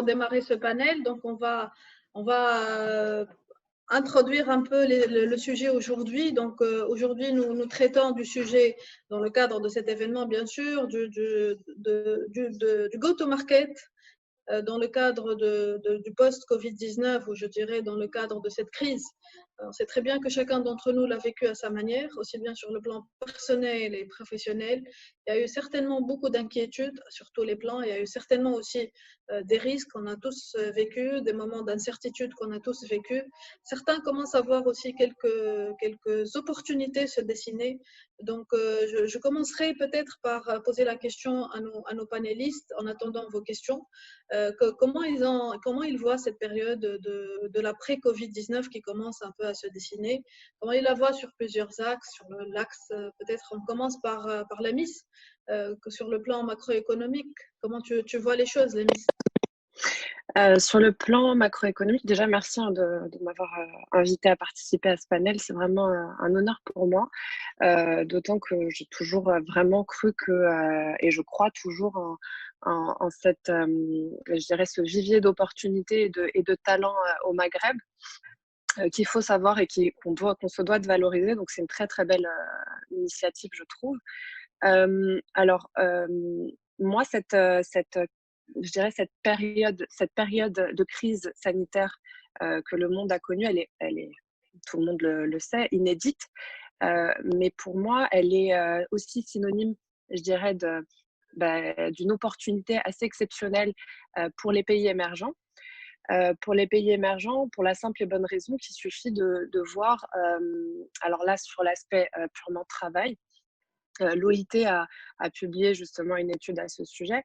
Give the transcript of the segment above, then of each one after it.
démarrer ce panel. Donc, on va introduire un peu le sujet aujourd'hui. Donc, aujourd'hui, nous traitons du sujet dans le cadre de cet événement, bien sûr, du go-to-market dans le cadre du post-Covid-19, ou je dirais dans le cadre de cette crise. On sait très bien que chacun d'entre nous l'a vécu à sa manière, aussi bien sur le plan personnel et professionnel. Il y a eu certainement beaucoup d'inquiétudes sur tous les plans. Il y a eu certainement aussi des risques qu'on a tous vécus, des moments d'incertitude qu'on a tous vécus. Certains commencent à voir aussi quelques opportunités se dessiner. Donc, je commencerai peut-être par poser la question à nos panélistes en attendant vos questions. Comment ils voient cette période de l'après-Covid-19 qui commence un peu à se dessiner, comment ils la voient sur plusieurs axes, sur l'axe, peut-être on commence par la Miss, que sur le plan macroéconomique, comment tu vois les choses, la Miss? Sur le plan macroéconomique, déjà merci de m'avoir invité à participer à ce panel. C'est vraiment un honneur pour moi, d'autant que j'ai toujours vraiment cru et je crois toujours en cette, je dirais, ce vivier d'opportunités et de talents au Maghreb qu'il faut savoir et qu'on se doit de valoriser. Donc c'est une très très belle initiative, je trouve. Alors, moi, je dirais cette période de crise sanitaire que le monde a connue, elle est, tout le monde le sait, inédite. Mais pour moi, elle est aussi synonyme, je dirais, d'une opportunité assez exceptionnelle pour les pays émergents. Pour les pays émergents, pour la simple et bonne raison qu'il suffit de voir, alors là, sur l'aspect purement travail, l'OIT a publié justement une étude à ce sujet.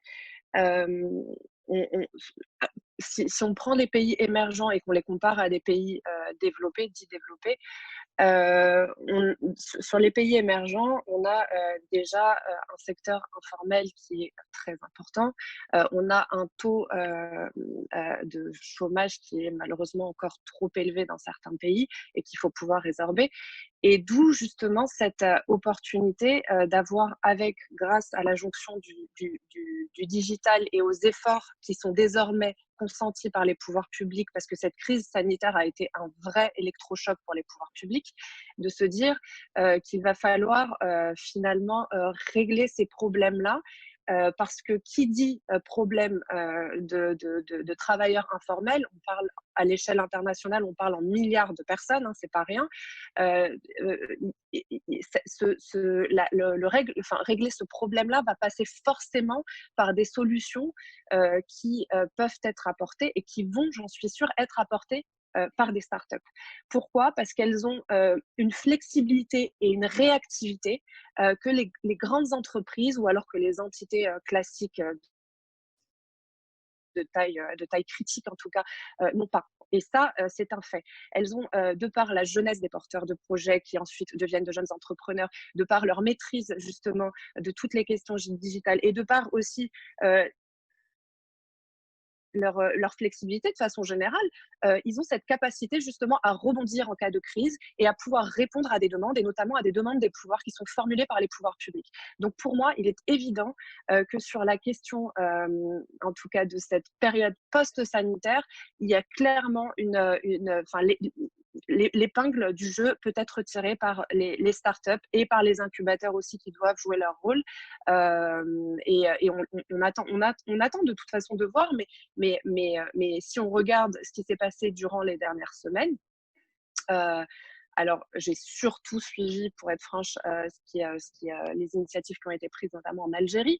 Si on prend des pays émergents et qu'on les compare à des pays dits développés, sur les pays émergents, on a déjà un secteur informel qui est très important. On a un taux de chômage qui est malheureusement encore trop élevé dans certains pays et qu'il faut pouvoir résorber. Et d'où justement cette opportunité d'avoir, grâce à la jonction du digital et aux efforts qui sont désormais consentis par les pouvoirs publics, parce que cette crise sanitaire a été un vrai électrochoc pour les pouvoirs publics, de se dire qu'il va falloir finalement régler ces problèmes-là. Parce que qui dit problème de travailleurs informels, on parle à l'échelle internationale, on parle en milliards de personnes, hein, c'est pas rien. Régler ce problème-là va passer forcément par des solutions qui peuvent être apportées et qui vont, j'en suis sûre, être apportées par des startups. Pourquoi? Parce qu'elles ont une flexibilité et une réactivité que les grandes entreprises ou alors que les entités classiques de taille critique en tout cas, n'ont pas. Et ça, c'est un fait. Elles ont, de par la jeunesse des porteurs de projets qui ensuite deviennent de jeunes entrepreneurs, de par leur maîtrise justement de toutes les questions digitales et de par aussi leur flexibilité de façon générale, ils ont cette capacité justement à rebondir en cas de crise et à pouvoir répondre à des demandes, et notamment à des demandes des pouvoirs qui sont formulées par les pouvoirs publics. Donc pour moi, il est évident que sur la question, en tout cas de cette période post-sanitaire, il y a clairement l'épingle du jeu peut être tirée par les startups et par les incubateurs aussi qui doivent jouer leur rôle. Et on attend de toute façon de voir, mais si on regarde ce qui s'est passé durant les dernières semaines, alors j'ai surtout suivi, pour être franche, les initiatives qui ont été prises notamment en Algérie,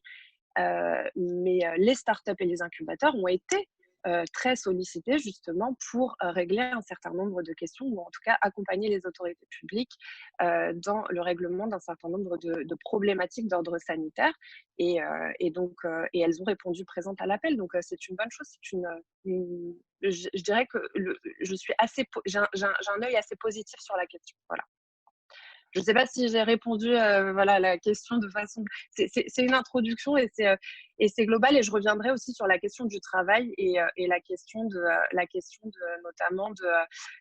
mais les startups et les incubateurs ont été très sollicités justement pour régler un certain nombre de questions ou en tout cas accompagner les autorités publiques dans le règlement d'un certain nombre de problématiques d'ordre sanitaire et donc et elles ont répondu présentes à l'appel, donc c'est une bonne chose. Je dirais que j'ai un œil assez positif sur la question. Voilà. Je ne sais pas si j'ai répondu voilà, à la question de façon. C'est une introduction et c'est global. Et je reviendrai aussi sur la question du travail et la question de notamment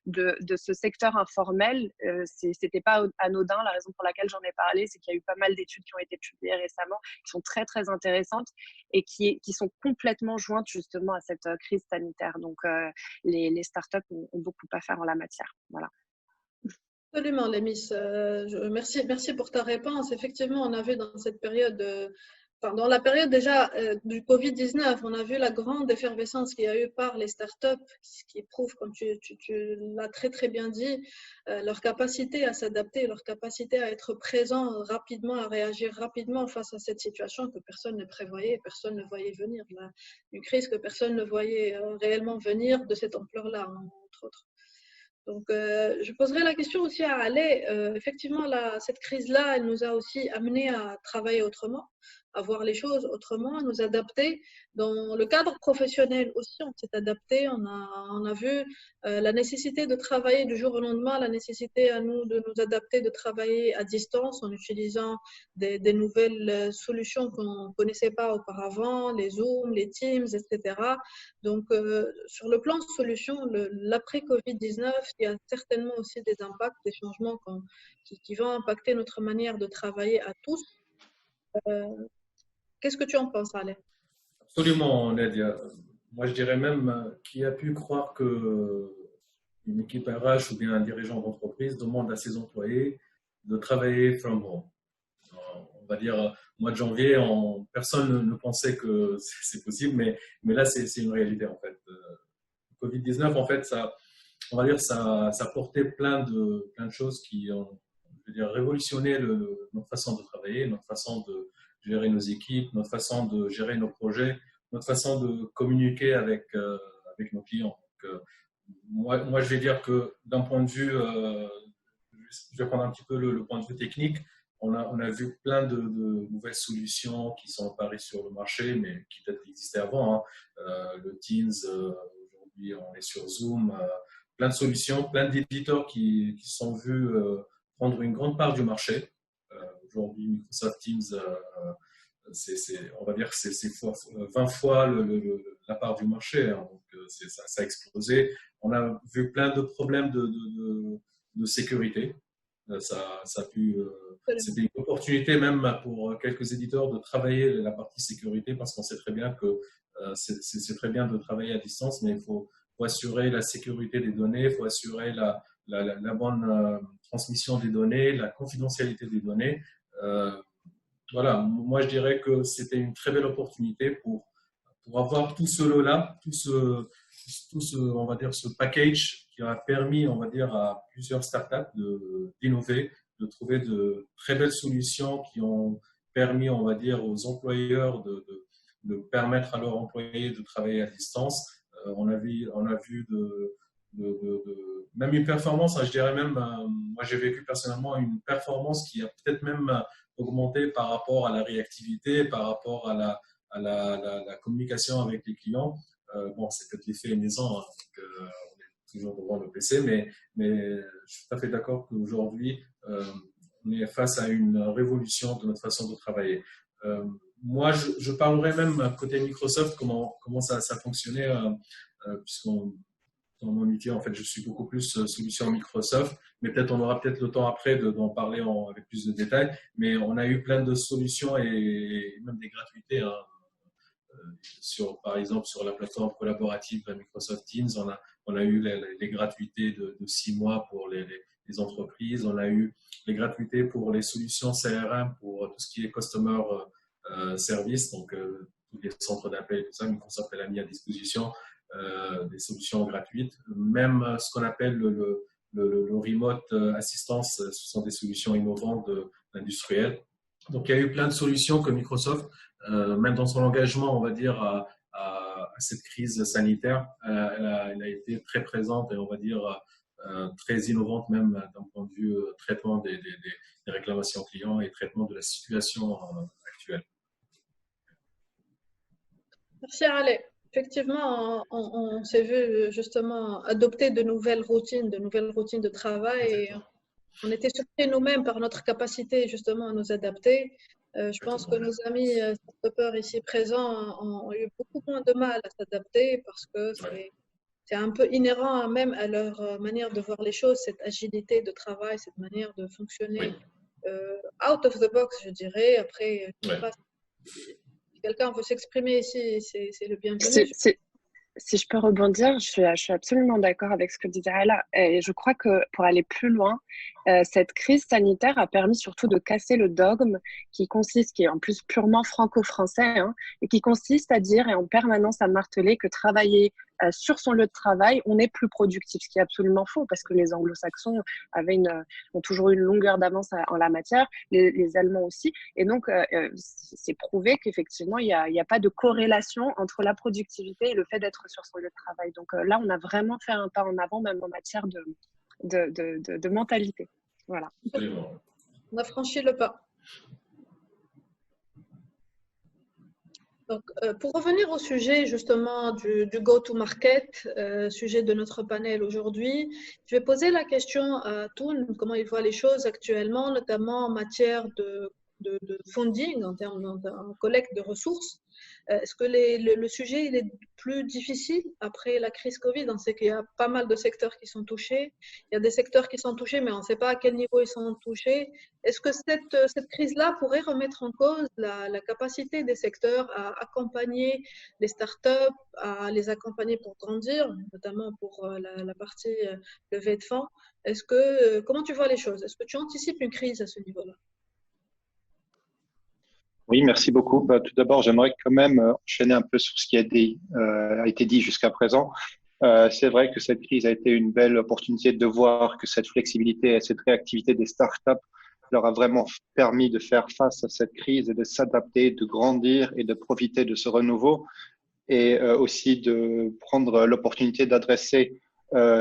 de ce secteur informel. C'était pas anodin. La raison pour laquelle j'en ai parlé, c'est qu'il y a eu pas mal d'études qui ont été publiées récemment, qui sont très très intéressantes et qui sont complètement jointes justement à cette crise sanitaire. Donc les startups ont beaucoup à faire en la matière. Voilà. Absolument, Lémis. Merci pour ta réponse. Effectivement, on a vu dans cette période, dans la période déjà du Covid-19, on a vu la grande effervescence qu'il y a eu par les startups, ce qui prouve, comme tu l'as très très bien dit, leur capacité à s'adapter, leur capacité à être présent rapidement, à réagir rapidement face à cette situation que personne ne prévoyait, personne ne voyait venir. Une crise que personne ne voyait réellement venir de cette ampleur-là, entre autres. Donc, je poserai la question aussi à Ale. Effectivement, cette crise-là, elle nous a aussi amené à travailler autrement, à voir les choses autrement, à nous adapter. Dans le cadre professionnel aussi, on s'est adapté. On a vu la nécessité de travailler du jour au lendemain, la nécessité à nous de nous adapter, de travailler à distance en utilisant des nouvelles solutions qu'on ne connaissait pas auparavant, les Zoom, les Teams, etc. Donc, sur le plan solution, l'après-Covid-19, il y a certainement aussi des impacts, des changements qui vont impacter notre manière de travailler à tous. Qu'est-ce que tu en penses, Ale? Absolument, Nadia. Moi, je dirais même qui a pu croire que une équipe RH ou bien un dirigeant d'entreprise demande à ses employés de travailler from home. On va dire, au mois de janvier, personne ne pensait que c'est possible, mais là, c'est une réalité en fait. Covid-19, en fait, on va dire, ça portait plein de choses qui ont, je veux dire, révolutionné notre façon de travailler, notre façon de gérer nos équipes, notre façon de gérer nos projets, notre façon de communiquer avec nos clients. Donc, moi, je vais dire que d'un point de vue, je vais prendre un petit peu le point de vue technique, on a vu plein de nouvelles solutions qui sont apparues sur le marché, mais qui peut-être existaient avant. Hein. Le Teams, aujourd'hui on est sur Zoom, plein de solutions, plein d'éditeurs qui sont vus prendre une grande part du marché. Aujourd'hui, Microsoft Teams, on va dire que c'est 20 fois la part du marché. Hein. Donc, ça a explosé. On a vu plein de problèmes de sécurité. C'était une opportunité même pour quelques éditeurs de travailler la partie sécurité parce qu'on sait très bien que c'est très bien de travailler à distance, mais il faut assurer la sécurité des données, il faut assurer la bonne transmission des données, la confidentialité des données. Voilà, moi je dirais que c'était une très belle opportunité pour avoir tout ce lot-là, tout ce, on va dire, ce package qui a permis, on va dire, à plusieurs startups d'innover, de trouver de très belles solutions qui ont permis, on va dire, aux employeurs de permettre à leurs employés de travailler à distance. On a vu même une performance, hein, je dirais même, moi j'ai vécu personnellement une performance qui a peut-être même augmenté par rapport à la réactivité, par rapport à la communication avec les clients. Bon, c'est peut-être l'effet maison, hein, donc, on est toujours devant le PC, mais je suis tout à fait d'accord qu'aujourd'hui, on est face à une révolution de notre façon de travailler. Moi, je parlerai même côté Microsoft, comment ça fonctionnait, puisqu'on dans mon métier, en fait, je suis beaucoup plus solution Microsoft, mais peut-être on aura peut-être le temps après d'en parler avec plus de détails. Mais on a eu plein de solutions et même des gratuités. Hein. Par exemple, sur la plateforme collaborative Microsoft Teams, on a eu les gratuités de 6 mois pour les entreprises. On a eu les gratuités pour les solutions CRM, pour tout ce qui est Customer Service, donc tous les centres d'appel et tout ça. Microsoft l'a mis à disposition. Des solutions gratuites, même ce qu'on appelle le remote assistance, ce sont des solutions innovantes de l'industriel. Donc il y a eu plein de solutions que Microsoft, même dans son engagement, on va dire, à cette crise sanitaire, elle a été très présente et on va dire très innovante même d'un point de vue traitement des réclamations clients et traitement de la situation actuelle. Merci, Ale. Effectivement, on s'est vu justement adopter de nouvelles routines de travail. on était surpris nous-mêmes par notre capacité justement à nous adapter. Je pense que nos amis start-upers ici présents ont eu beaucoup moins de mal à s'adapter parce que c'est un peu inhérent même à leur manière de voir les choses, cette agilité de travail, cette manière de fonctionner out of the box, je dirais. Après, je sais pas, si quelqu'un veut s'exprimer ici, c'est le bienvenu. Si je peux rebondir, je suis absolument d'accord avec ce que disait Ala. Et je crois que pour aller plus loin, cette crise sanitaire a permis surtout de casser le dogme qui est en plus purement franco-français, hein, et qui consiste à dire et en permanence à marteler que travailler sur son lieu de travail, on est plus productif, ce qui est absolument faux parce que les anglo-saxons ont toujours eu une longueur d'avance en la matière, les Allemands aussi. Et donc, c'est prouvé qu'effectivement, il y a pas de corrélation entre la productivité et le fait d'être sur son lieu de travail. Donc là, on a vraiment fait un pas en avant, même en matière de mentalité. Voilà. On a franchi le pas. Donc, pour revenir au sujet justement du go-to-market, sujet de notre panel aujourd'hui, je vais poser la question à Toun, comment il voit les choses actuellement, notamment en matière de funding, en termes de collecte de ressources. Est-ce que le sujet il est plus difficile après la crise Covid? On sait qu'il y a pas mal de secteurs qui sont touchés. Il y a des secteurs qui sont touchés, mais on ne sait pas à quel niveau ils sont touchés. Est-ce que cette crise-là pourrait remettre en cause la capacité des secteurs à accompagner les startups, à les accompagner pour grandir, notamment pour la partie levée de fonds? Comment tu vois les choses? Est-ce que tu anticipes une crise à ce niveau-là? Oui, merci beaucoup. Tout d'abord, j'aimerais quand même enchaîner un peu sur ce qui a été dit jusqu'à présent. C'est vrai que cette crise a été une belle opportunité de voir que cette flexibilité et cette réactivité des startups leur a vraiment permis de faire face à cette crise et de s'adapter, de grandir et de profiter de ce renouveau et aussi de prendre l'opportunité d'adresser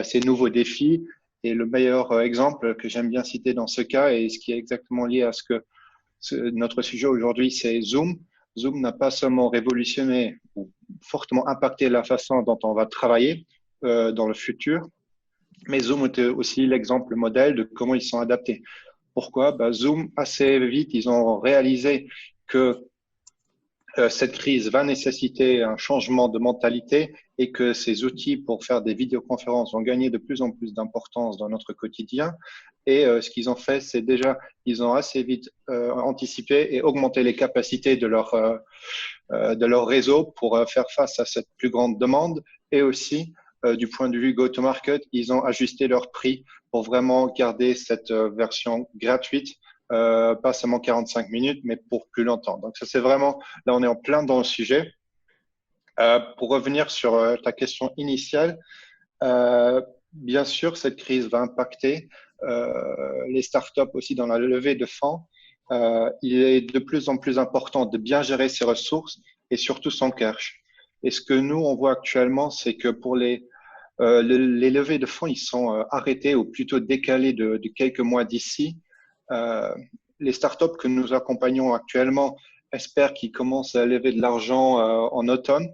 ces nouveaux défis. Et le meilleur exemple que j'aime bien citer dans ce cas et ce qui est exactement lié à ce que notre sujet aujourd'hui, c'est Zoom. Zoom n'a pas seulement révolutionné ou fortement impacté la façon dont on va travailler dans le futur, mais Zoom était aussi l'exemple modèle de comment ils sont adaptés. Pourquoi? Zoom, assez vite, ils ont réalisé que cette crise va nécessiter un changement de mentalité et que ces outils pour faire des vidéoconférences vont gagner de plus en plus d'importance dans notre quotidien. Et ce qu'ils ont fait, c'est déjà, ils ont assez vite anticipé et augmenté les capacités de leur réseau pour faire face à cette plus grande demande. Et aussi, du point de vue go-to-market, ils ont ajusté leur prix pour vraiment garder cette version gratuite, pas seulement 45 minutes, mais pour plus longtemps. Donc ça, c'est vraiment, là, on est en plein dans le sujet. Pour revenir sur ta question initiale, bien sûr, cette crise va impacter les startups aussi dans la levée de fonds. Il est de plus en plus important de bien gérer ses ressources et surtout son cash. Et ce que nous, on voit actuellement, c'est que pour les levées de fonds, ils sont arrêtés ou plutôt décalés de quelques mois d'ici. Les startups que nous accompagnons actuellement espèrent qu'ils commencent à lever de l'argent en automne.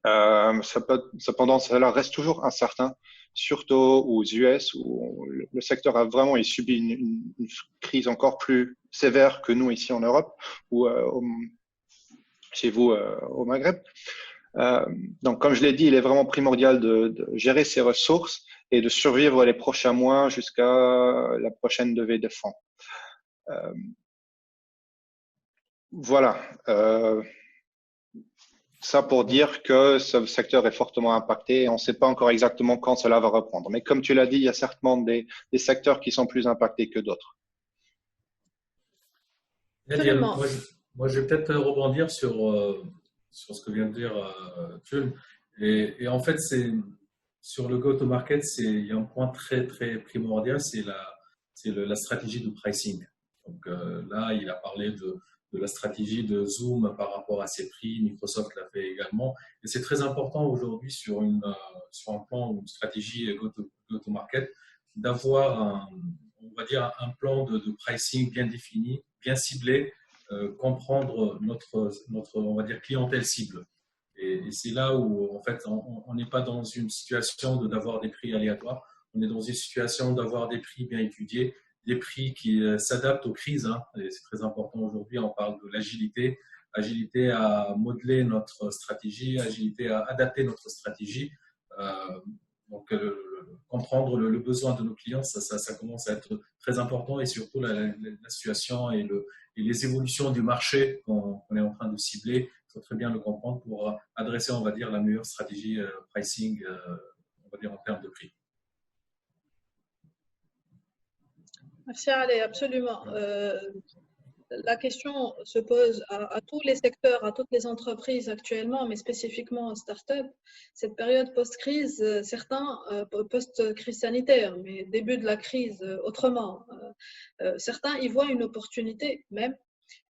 Cependant, cela reste toujours incertain, surtout aux US où le secteur a vraiment subi une crise encore plus sévère que nous ici en Europe ou chez vous au Maghreb. Donc, comme je l'ai dit, il est vraiment primordial de gérer ses ressources et de survivre les prochains mois jusqu'à la prochaine levée de fonds. Voilà. Ça pour dire que ce secteur est fortement impacté et on ne sait pas encore exactement quand cela va reprendre. Mais comme tu l'as dit, il y a certainement des secteurs qui sont plus impactés que d'autres. Moi, je vais peut-être rebondir sur ce que vient de dire Thune. Et en fait, sur le go-to-market, il y a un point très, très primordial, c'est la stratégie de pricing. Donc là, il a parlé de la stratégie de Zoom par rapport à ses prix. Microsoft l'a fait également. Et c'est très important aujourd'hui sur un plan ou une stratégie go-to-market d'avoir on va dire un plan de pricing bien défini, bien ciblé, comprendre notre on va dire clientèle cible. Et c'est là où en fait on n'est pas dans une situation d'avoir des prix aléatoires. On est dans une situation d'avoir des prix bien étudiés, des prix qui s'adaptent aux crises. Hein, et c'est très important aujourd'hui. On parle de l'agilité, agilité à modeler notre stratégie, agilité à adapter notre stratégie. Euh, donc, comprendre le besoin de nos clients, ça commence à être très important et surtout la situation et les évolutions du marché qu'on est en train de cibler, il faut très bien le comprendre pour adresser, on va dire, la meilleure stratégie pricing, on va dire, en termes de prix. Merci Ali, absolument. La question se pose à tous les secteurs, à toutes les entreprises actuellement, mais spécifiquement aux startups. Cette période post-crise, certains, post-crise sanitaire, mais début de la crise autrement, certains y voient une opportunité même,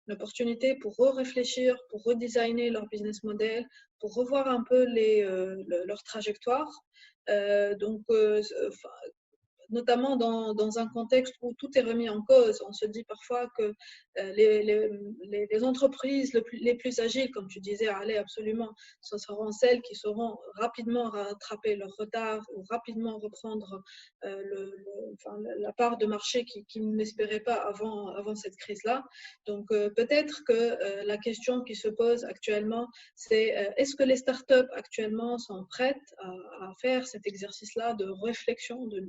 une opportunité pour réfléchir, pour redesigner leur business model, pour revoir un peu leur trajectoire. Donc, notamment dans un contexte où tout est remis en cause. On se dit parfois que les entreprises les plus agiles, comme tu disais, allez, absolument, ce seront celles qui sauront rapidement rattraper leur retard ou rapidement reprendre la part de marché qu'ils n'espéraient pas avant cette crise-là. Donc, peut-être que la question qui se pose actuellement, c'est est-ce que les startups actuellement sont prêtes à faire cet exercice-là de réflexion, de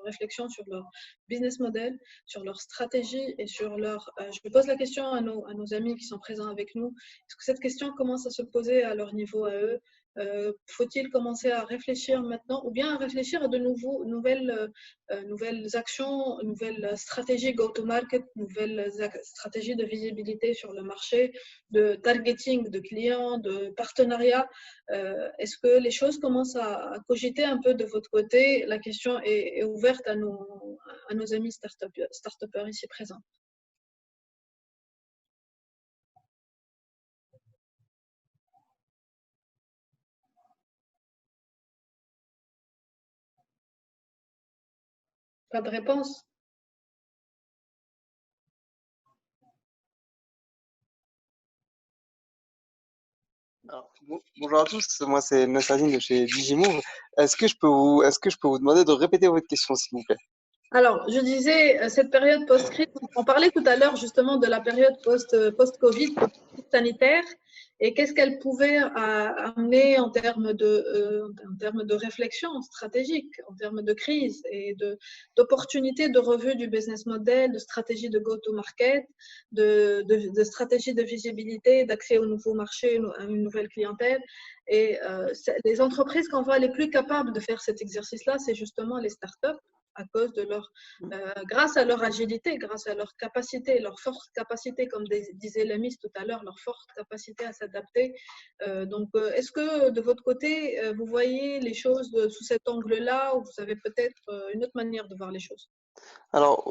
réflexion sur leur business model, sur leur stratégie et sur leur… je pose la question à nos amis qui sont présents avec nous. Est-ce que cette question commence à se poser à leur niveau à eux? Faut-il commencer à réfléchir maintenant ou bien à réfléchir à de nouvelles actions, nouvelles stratégies go-to-market, nouvelles stratégies de visibilité sur le marché, de targeting de clients, de partenariat? Est-ce que les choses commencent à cogiter un peu de votre côté? La question est ouverte à nos amis start-upers ici présents. Pas de réponse? Alors, bonjour à tous, moi c'est Nassadine de chez Digimove. Est-ce que je peux vous demander de répéter votre question, s'il vous plaît? Alors, je disais, cette période post-crise, on parlait tout à l'heure justement de la période post-Covid, sanitaire, et qu'est-ce qu'elle pouvait amener en termes de réflexion stratégique, en termes de crise et d'opportunités de revue du business model, de stratégie de go-to-market, de stratégie de visibilité, d'accès aux nouveaux marchés, à une nouvelle clientèle. Et les entreprises qu'on voit les plus capables de faire cet exercice-là, c'est justement les startups, à cause de grâce à leur agilité, grâce à leur capacité, leur forte capacité, comme disait Lamis tout à l'heure, leur forte capacité à s'adapter. Donc, est-ce que de votre côté, vous voyez les choses sous cet angle-là ou vous avez peut-être une autre manière de voir les choses? Alors,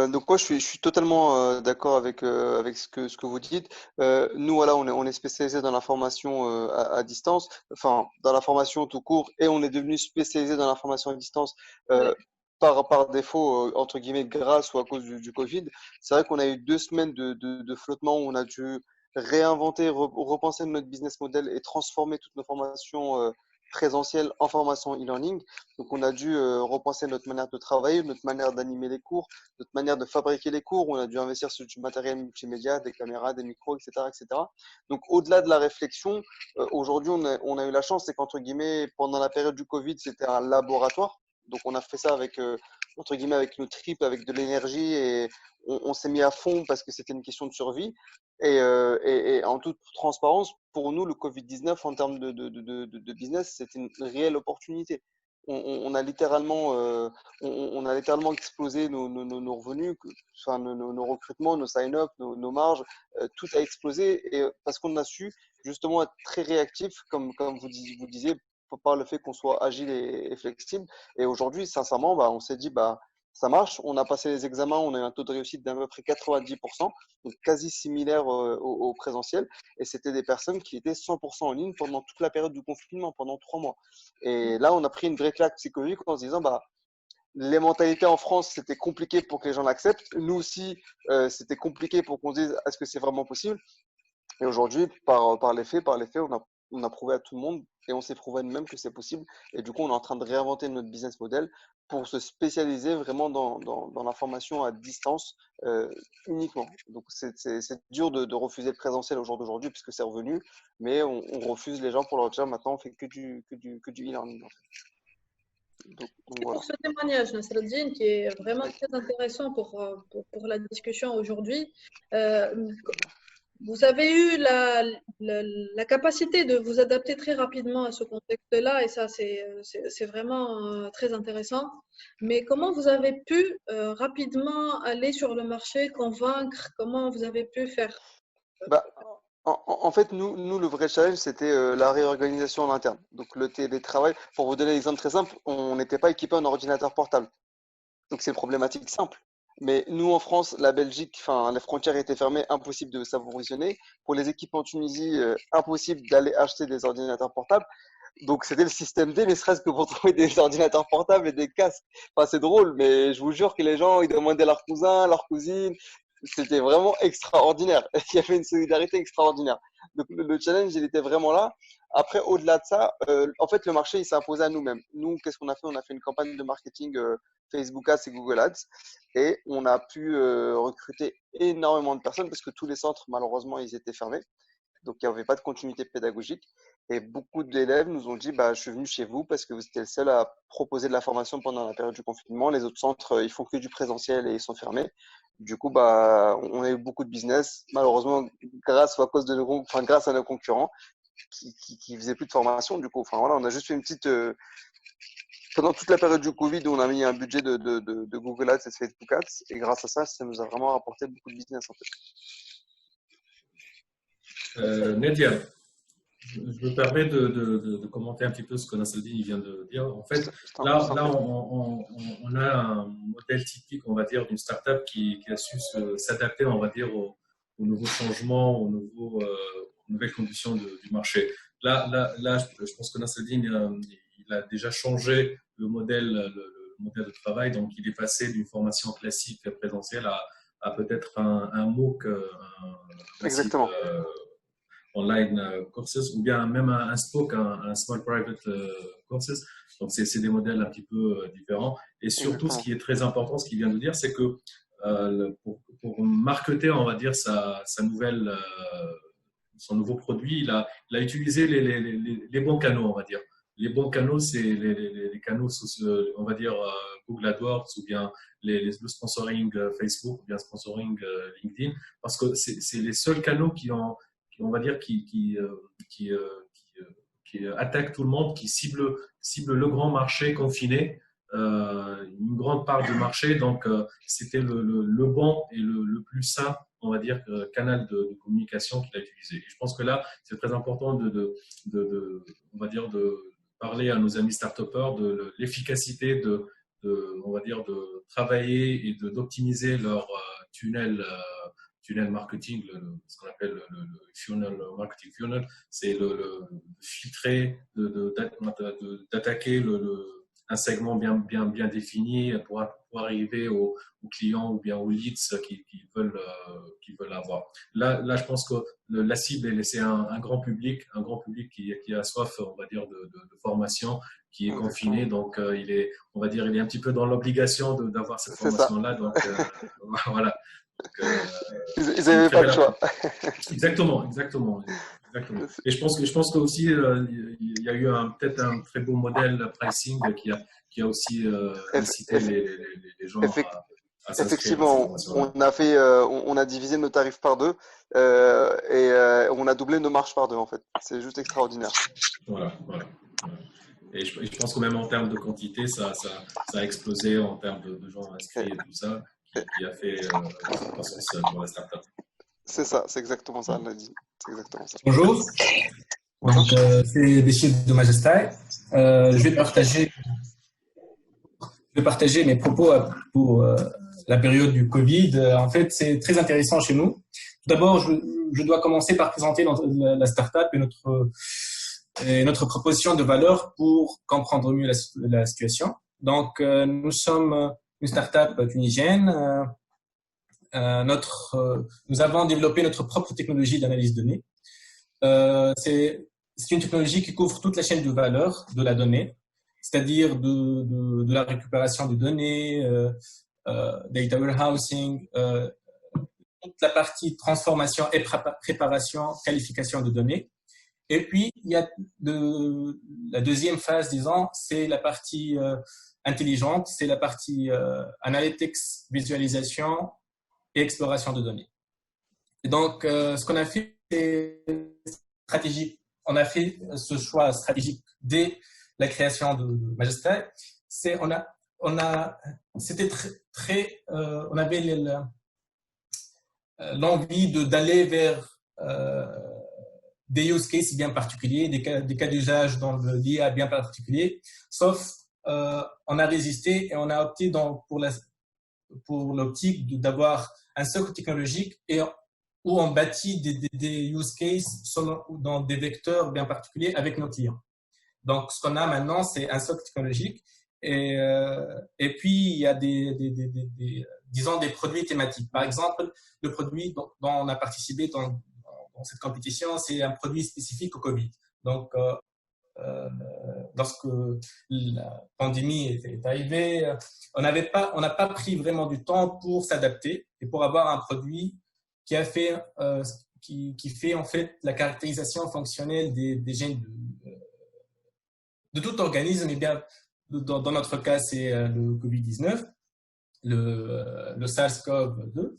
donc moi je suis totalement d'accord avec ce que vous dites. Nous voilà, on est spécialisé dans la formation à distance, enfin dans la formation tout court, et on est devenu spécialisé dans la formation à distance Ouais. par défaut, entre guillemets, grâce ou à cause du Covid. C'est vrai qu'on a eu 2 semaines de flottement où on a dû réinventer, repenser notre business model et transformer toutes nos formations présentielles en formation e-learning. Donc, on a dû repenser notre manière de travailler, notre manière d'animer les cours, notre manière de fabriquer les cours. On a dû investir sur du matériel multimédia, des caméras, des micros, etc., etc. Donc, au-delà de la réflexion, aujourd'hui, on a eu la chance, c'est qu'entre guillemets, pendant la période du Covid, c'était un laboratoire. Donc, on a fait ça avec, entre guillemets, avec nos tripes, avec de l'énergie et on s'est mis à fond parce que c'était une question de survie. Et en toute transparence, pour nous, le Covid-19, en termes de business, c'était une réelle opportunité. On a littéralement, on a littéralement explosé nos revenus, enfin, nos recrutements, nos sign-up, nos marges, tout a explosé et parce qu'on a su justement être très réactif, comme vous disiez, par le fait qu'on soit agile et flexible. Et aujourd'hui, sincèrement, bah, on s'est dit, bah, ça marche. On a passé les examens, on a eu un taux de réussite d'à peu près 90%, donc quasi similaire au présentiel. Et c'était des personnes qui étaient 100% en ligne pendant toute la période du confinement, pendant 3 mois. Et là, on a pris une vraie claque psychologique en se disant, bah, les mentalités en France, c'était compliqué pour que les gens l'acceptent. Nous aussi, c'était compliqué pour qu'on se dise, est-ce que c'est vraiment possible? Et aujourd'hui, par les faits, on a on a prouvé à tout le monde et on s'est prouvé à nous-mêmes que c'est possible. Et du coup, on est en train de réinventer notre business model pour se spécialiser vraiment dans la formation à distance uniquement. Donc, c'est dur de refuser le présentiel au jour d'aujourd'hui puisque c'est revenu, mais on refuse les gens pour leur dire maintenant on fait que du e-learning. En fait. Donc, voilà. Pour ce témoignage, Nasreddine, qui est vraiment très intéressant pour la discussion aujourd'hui. Vous avez eu la capacité de vous adapter très rapidement à ce contexte-là, et ça, c'est vraiment très intéressant. Mais comment vous avez pu rapidement aller sur le marché, convaincre? Comment vous avez pu faire? Bah, en fait, nous, le vrai challenge, c'était la réorganisation en interne. Donc, le télétravail, pour vous donner un exemple très simple, on n'était pas équipé en ordinateur portable. Donc, c'est une problématique simple. Mais nous, en France, la Belgique, enfin, les frontières étaient fermées, impossible de s'approvisionner. Pour les équipes en Tunisie, impossible d'aller acheter des ordinateurs portables. Donc, c'était le système D, ne serait-ce que pour trouver des ordinateurs portables et des casques. Enfin, c'est drôle, mais je vous jure que les gens, ils demandaient leurs cousins, leurs cousines. C'était vraiment extraordinaire. Il y avait une solidarité extraordinaire. Donc, le challenge, il était vraiment là. Après, au-delà de ça, en fait, le marché, il s'est imposé à nous-mêmes. Nous, qu'est-ce qu'on a fait? On a fait une campagne de marketing Facebook Ads et Google Ads. Et on a pu recruter énormément de personnes parce que tous les centres, malheureusement, ils étaient fermés. Donc, il n'y avait pas de continuité pédagogique. Et beaucoup d'élèves nous ont dit, bah, je suis venu chez vous parce que vous étiez le seul à proposer de la formation pendant la période du confinement. Les autres centres, ils font que du présentiel et ils sont fermés. Du coup, bah, on a eu beaucoup de business, malheureusement, grâce ou à cause de grâce à nos concurrents qui faisaient plus de formation. Du coup, enfin voilà, on a juste fait une petite pendant toute la période du Covid, on a mis un budget de Google Ads et de Facebook Ads, et grâce à ça, ça nous a vraiment rapporté beaucoup de business en fait. Nadia, je me permets de commenter un petit peu ce que Nasreddine vient de dire. En fait, là on a un modèle typique, on va dire, d'une startup qui a su s'adapter, on va dire, aux nouveaux changements, aux nouvelles conditions du marché. Là, je pense que Nasreddine, il a déjà changé le modèle de travail. Donc, il est passé d'une formation classique présentielle à peut-être un MOOC, Exactement. Online courses, ou bien même un SPOC, un Small Private Courses. Donc, c'est des modèles un petit peu différents. Et surtout, Exactement. Ce qui est très important, ce qu'il vient de dire, c'est que pour marketer, on va dire, son nouveau produit, il a utilisé les bons canaux, on va dire. Les bons canaux, c'est les canaux, on va dire, Google AdWords ou bien le sponsoring Facebook ou bien sponsoring LinkedIn, parce que c'est les seuls canaux on va dire, qui attaquent tout le monde, qui ciblent le grand marché confiné, une grande part du marché. Donc, c'était le bon et le plus sain, on va dire, canal de communication qu'il a utilisé. Et je pense que là, c'est très important on va dire, de parler à nos amis start-upers de l'efficacité on va dire, de travailler et d'optimiser leur tunnel marketing, ce qu'on appelle le funnel, marketing funnel, c'est le filtrer, d'attaquer un segment bien défini pour arriver aux clients ou bien aux leads qu'ils veulent avoir. Là, je pense que la cible, c'est un grand public qui a soif, on va dire, de formation, qui est confiné. Donc, on va dire, il est un petit peu dans l'obligation d'avoir cette formation-là. Donc, voilà. Donc, ils n'avaient pas le choix. Exactement. Et je pense que aussi il y a eu peut-être un très beau modèle pricing qui a aussi incité les gens à s'inscrire. Effectivement, on a divisé nos tarifs par deux et on a doublé nos marges par deux en fait. C'est juste extraordinaire. Voilà. Et je pense que même en termes de quantité, ça a explosé en termes de gens inscrits et tout ça, qui a fait cette croissance pour la startup. C'est ça, c'est exactement ça, on l'a dit. C'est exactement ça. Bonjour. Donc, c'est Béchir de Majestai. Je vais partager mes propos pour la période du Covid. En fait, c'est très intéressant chez nous. Tout d'abord, je dois commencer par présenter la startup et notre proposition de valeur pour comprendre mieux la situation. Donc, nous sommes une startup tunisienne. Nous avons développé notre propre technologie d'analyse de données. c'est une technologie qui couvre toute la chaîne de valeur de la donnée, c'est-à-dire de la récupération des données, data warehousing, toute la partie transformation et préparation, qualification de données. Et puis, il y a la deuxième phase, disons, c'est la partie intelligente, c'est la partie analytics, visualisation et exploration de données. Et donc, ce qu'on a fait, c'est stratégique. On a fait ce choix stratégique dès la création de Majestai. On avait l'envie d'aller vers des use cases bien particuliers, des cas d'usage dans l'IA bien particuliers, sauf on a résisté et on a opté pour l'optique d'avoir un socle technologique et où on bâtit des use cases dans des vecteurs bien particuliers avec nos clients. Donc, ce qu'on a maintenant, c'est un socle technologique et puis il y a disons des produits thématiques. Par exemple, le produit dont on a participé dans cette compétition, c'est un produit spécifique au Covid. Donc, lorsque la pandémie est arrivée, on n'a pas pris vraiment du temps pour s'adapter et pour avoir un produit qui fait en fait la caractérisation fonctionnelle des gènes de tout organisme. Et bien, dans notre cas, c'est le Covid-19, le SARS-CoV-2.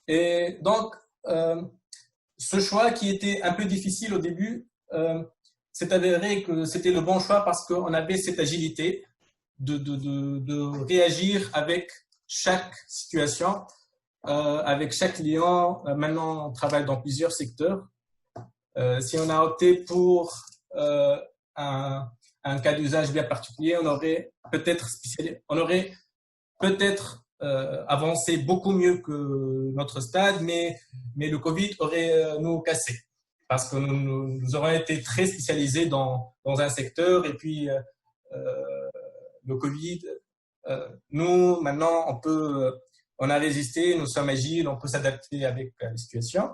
Et donc, ce choix qui était un peu difficile au début, s'est avéré que c'était le bon choix parce qu'on avait cette agilité de réagir avec chaque situation, avec chaque client. Maintenant, on travaille dans plusieurs secteurs. Si on a opté pour un cas d'usage bien particulier, on aurait peut-être avancé beaucoup mieux que notre stade, mais le Covid aurait nous cassé parce que nous aurions été très spécialisés dans un secteur et puis le Covid, nous maintenant on a résisté, nous sommes agiles, on peut s'adapter avec la situation.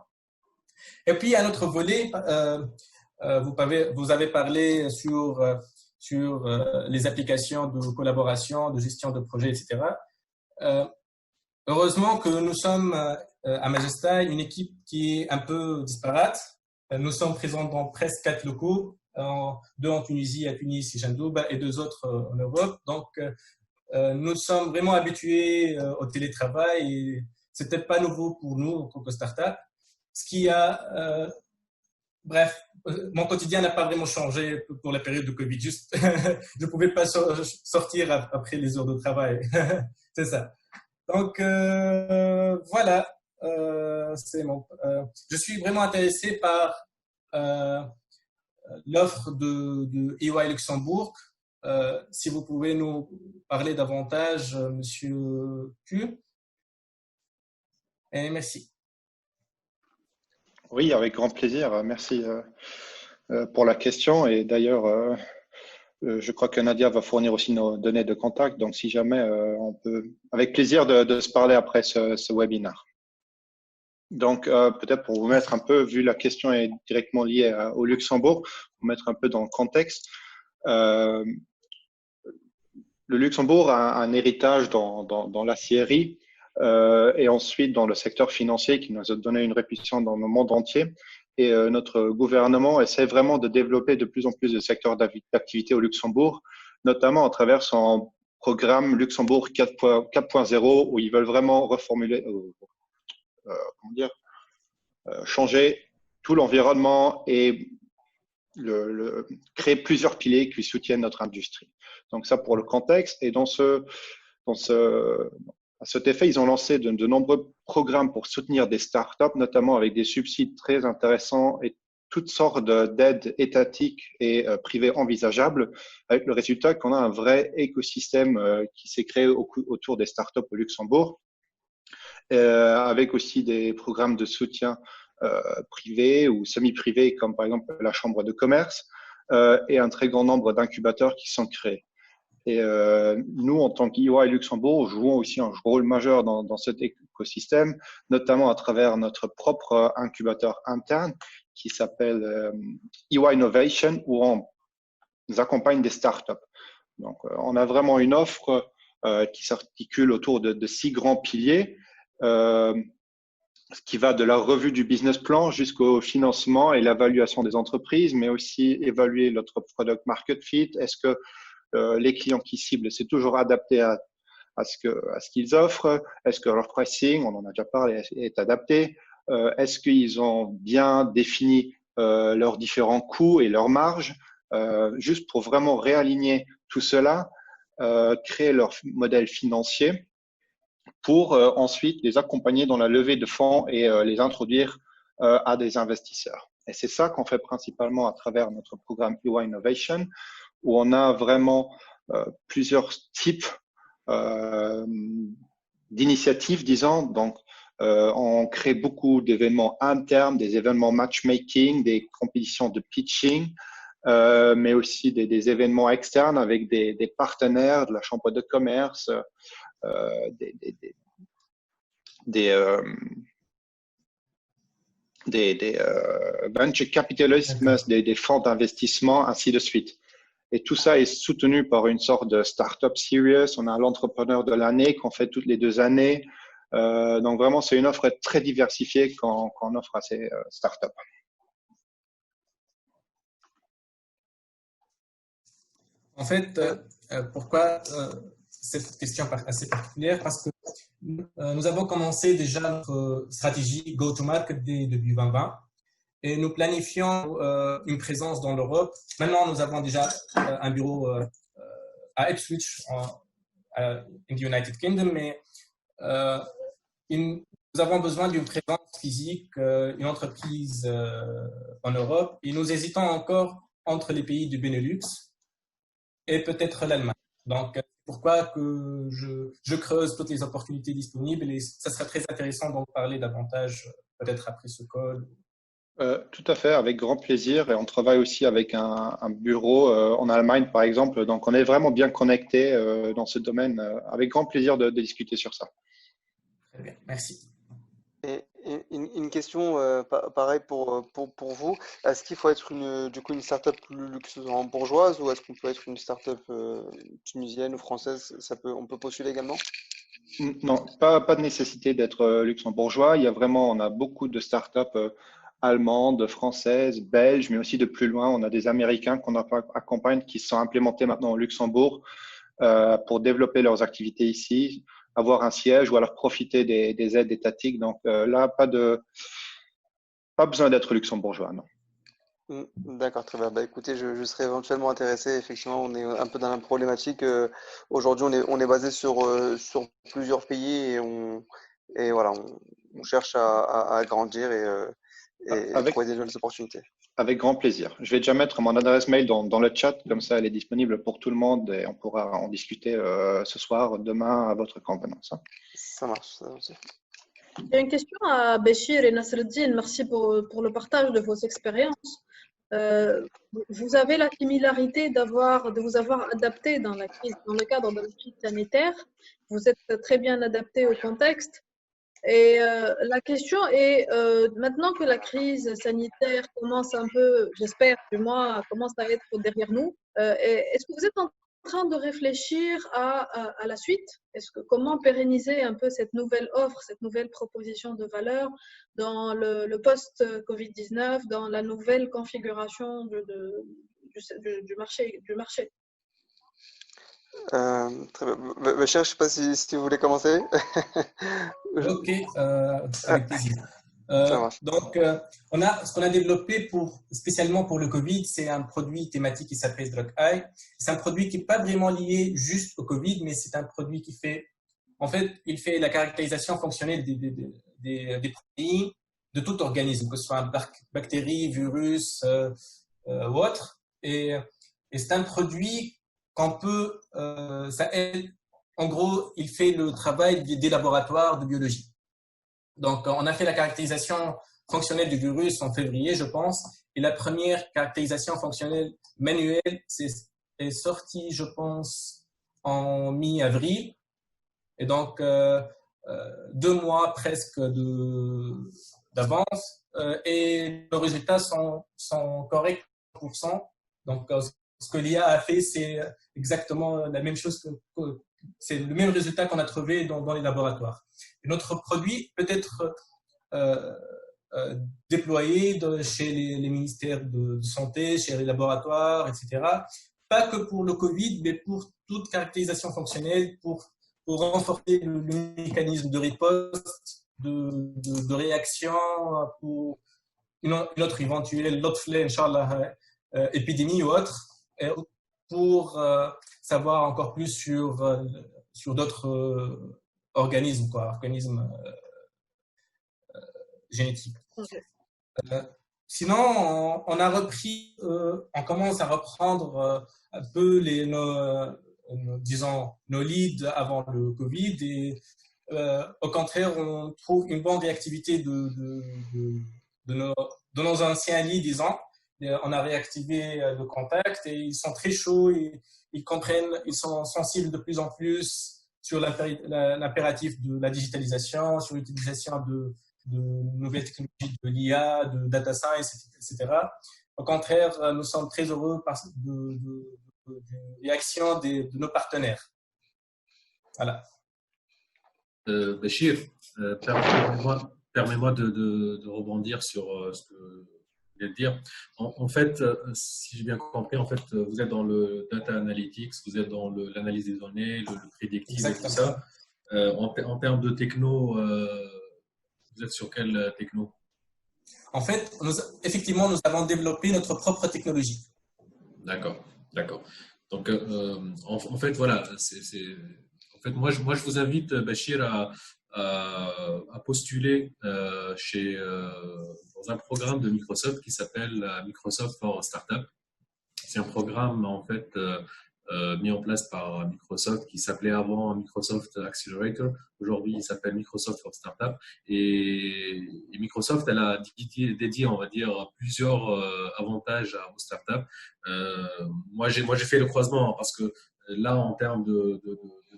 Et puis un autre volet, vous avez parlé sur les applications de collaboration, de gestion de projet, etc. Heureusement que nous sommes à Majestai une équipe qui est un peu disparate. Nous sommes présents dans presque 4 locaux, 2 en Tunisie, à Tunis et Jandouba, et 2 autres en Europe. Donc, nous sommes vraiment habitués au télétravail et c'était pas nouveau pour nous en tant que start-up. Ce qui a, bref, mon quotidien n'a pas vraiment changé pour la période de Covid. Juste, je pouvais pas sortir après les heures de travail. C'est ça. Donc, voilà. Je suis vraiment intéressé par l'offre de EY Luxembourg. Si vous pouvez nous parler davantage, Monsieur Q. Et merci. Oui, avec grand plaisir. Merci pour la question. Et d'ailleurs, je crois que Nadia va fournir aussi nos données de contact. Donc, si jamais, on peut, avec plaisir de se parler après ce webinaire. Donc, peut-être pour vous mettre un peu, vu la question est directement liée au Luxembourg, pour mettre un peu dans le contexte. Le Luxembourg a un héritage dans l'acierie et ensuite dans le secteur financier qui nous a donné une réputation dans le monde entier. Et notre gouvernement essaie vraiment de développer de plus en plus de secteurs d'activité au Luxembourg, notamment à travers son programme Luxembourg 4.0 où ils veulent vraiment reformuler, changer tout l'environnement et créer plusieurs piliers qui soutiennent notre industrie. Donc ça pour le contexte. Et à cet effet, ils ont lancé de nombreux programmes pour soutenir des startups, notamment avec des subsides très intéressants et toutes sortes d'aides étatiques et privées envisageables, avec le résultat qu'on a un vrai écosystème qui s'est créé autour des startups au Luxembourg, avec aussi des programmes de soutien privés ou semi-privés, comme par exemple la Chambre de commerce, et un très grand nombre d'incubateurs qui sont créés. Et nous, en tant qu'EY Luxembourg, jouons aussi un rôle majeur dans cet écosystème, notamment à travers notre propre incubateur interne qui s'appelle EY Innovation, où on accompagne des startups. Donc, on a vraiment une offre qui s'articule autour de 6 grands piliers, qui va de la revue du business plan jusqu'au financement et l'évaluation des entreprises, mais aussi évaluer notre product market fit. Est-ce que les clients qui ciblent, c'est toujours adapté à ce qu'ils offrent? Est-ce que leur pricing, on en a déjà parlé, est adapté? Est-ce qu'ils ont bien défini leurs différents coûts et leurs marges? Juste pour vraiment réaligner tout cela, créer leur modèle financier pour ensuite les accompagner dans la levée de fonds et les introduire à des investisseurs. Et c'est ça qu'on fait principalement à travers notre programme EY Innovation, où on a vraiment plusieurs types d'initiatives, disons. Donc, on crée beaucoup d'événements internes, des événements matchmaking, des compétitions de pitching, mais aussi des événements externes avec des partenaires de la chambre de commerce, des venture capitalists, des fonds d'investissement, ainsi de suite. Et tout ça est soutenu par une sorte de startup serious. On a l'entrepreneur de l'année qu'on fait toutes les 2 années. Donc vraiment, c'est une offre très diversifiée qu'on offre à ces startups. En fait, pourquoi cette question assez particulière? Parce que nous avons commencé déjà notre stratégie go-to-market dès début 2020 et nous planifions une présence dans l'Europe. Maintenant, nous avons déjà un bureau à Ipswich, in the United Kingdom, mais nous avons besoin d'une présence physique, une entreprise en Europe, et nous hésitons encore entre les pays du Benelux et peut-être l'Allemagne. Donc, pourquoi que je creuse toutes les opportunités disponibles et ça serait très intéressant d'en parler davantage peut-être après ce call. Tout à fait, avec grand plaisir. Et on travaille aussi avec un bureau en Allemagne, par exemple. Donc, on est vraiment bien connecté dans ce domaine. Avec grand plaisir de discuter sur ça. Très bien, merci. Et une question pareil pour vous. Est-ce qu'il faut être du coup une startup luxembourgeoise ou est-ce qu'on peut être une startup tunisienne ou française? On peut postuler également? Non, pas de nécessité d'être luxembourgeois. On a beaucoup de startups allemandes, françaises, belges, mais aussi de plus loin. On a des Américains qu'on accompagne qui sont implémentés maintenant au Luxembourg pour développer leurs activités ici, avoir un siège ou alors profiter des aides étatiques. Donc là, pas besoin d'être luxembourgeois, non. D'accord, très bien. Bah, écoutez, je serais éventuellement intéressé. Effectivement, on est un peu dans la même problématique. Aujourd'hui, on est basé sur plusieurs pays et voilà, on cherche à grandir et trouver des nouvelles opportunités. Avec grand plaisir. Je vais déjà mettre mon adresse mail dans le chat, comme ça elle est disponible pour tout le monde et on pourra en discuter ce soir, demain à votre convenance. Ça marche, ça marche. J'ai une question à Béchir et Nasreddine. Merci pour le partage de vos expériences. Vous avez la similarité de vous avoir adapté dans le cadre de la crise sanitaire. Vous êtes très bien adapté au contexte. Et la question est, maintenant que la crise sanitaire commence un peu, j'espère du moins, commence à être derrière nous, est-ce que vous êtes en train de réfléchir à la suite? Comment pérenniser un peu cette nouvelle offre, cette nouvelle proposition de valeur dans le post-Covid-19, dans la nouvelle configuration du marché? Très bien. Bachir, je ne sais pas si vous voulez commencer. Ok, avec plaisir. Ça marche. Donc, ce qu'on a développé spécialement pour le Covid, c'est un produit thématique qui s'appelle Drug Eye. C'est un produit qui n'est pas vraiment lié juste au Covid, mais c'est un produit qui il fait la caractérisation fonctionnelle des protéines de tout organisme, que ce soit bactéries, virus ou autre. Et c'est un produit qu'on peut, ça aide. En gros, il fait le travail des laboratoires de biologie. Donc, on a fait la caractérisation fonctionnelle du virus en février, je pense, et la première caractérisation fonctionnelle manuelle est sortie, je pense, en mi-avril. Et donc, 2 mois presque d'avance et nos résultats sont corrects à 100%. Donc, ce que l'IA a fait, c'est exactement la même chose c'est le même résultat qu'on a trouvé dans les laboratoires. Et notre produit peut être déployé chez les ministères de santé, chez les laboratoires, etc. Pas que pour le Covid, mais pour toute caractérisation fonctionnelle, pour renforcer le mécanisme de riposte, de réaction pour une autre éventuelle Inchallah, épidémie ou autre, pour savoir encore plus sur d'autres organismes génétiques. Okay. Sinon, on commence à reprendre un peu nos leads avant le Covid et au contraire, on trouve une bonne réactivité de nos anciens leads, disons. On a réactivé le contact et ils sont très chauds, ils comprennent, ils sont sensibles de plus en plus sur l'impératif de la digitalisation, sur l'utilisation de nouvelles technologies de l'IA, de data science, etc. Au contraire, nous sommes très heureux de réaction de nos partenaires. Voilà. Béchir, permets-moi de rebondir sur ce que vous venez de dire. En fait, si j'ai bien compris, en fait, vous êtes dans le data analytics, vous êtes dans l'analyse des données, le prédictif et tout ça. En termes de techno, vous êtes sur quelle techno? En fait, effectivement, nous avons développé notre propre technologie. D'accord. Donc, en fait, voilà, en fait, moi, je vous invite, Béchir, à postuler dans un programme de Microsoft qui s'appelle Microsoft for Startup. C'est un programme, en fait, mis en place par Microsoft qui s'appelait avant Microsoft Accelerator. Aujourd'hui, il s'appelle Microsoft for Startup. Et Microsoft, elle a dédié, on va dire, plusieurs avantages aux startups. Moi, j'ai fait le croisement parce que là, en termes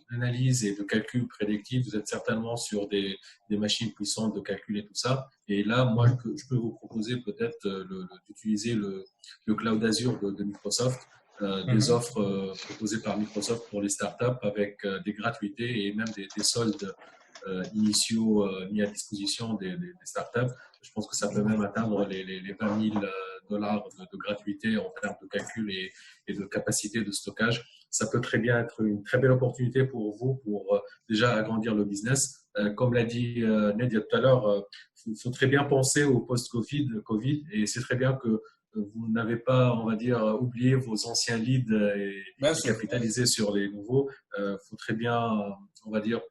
d'analyse et de calcul prédictif, vous êtes certainement sur des machines puissantes de calcul et tout ça. Et là, moi, je peux vous proposer peut-être d'utiliser le Cloud Azure de Microsoft. Des offres proposées par Microsoft pour les startups avec des gratuités et même des soldes initiaux mis à disposition des startups. Je pense que ça peut même atteindre les $20 000 de gratuité en termes de calcul et de capacité de stockage. Ça peut très bien être une très belle opportunité pour vous pour déjà agrandir le business. Comme l'a dit Nadia tout à l'heure, il faut très bien penser au post-Covid et c'est très bien que vous n'avez pas, on va dire, oublié vos anciens leads et capitaliser sur les nouveaux. Faut très bien, on va dire,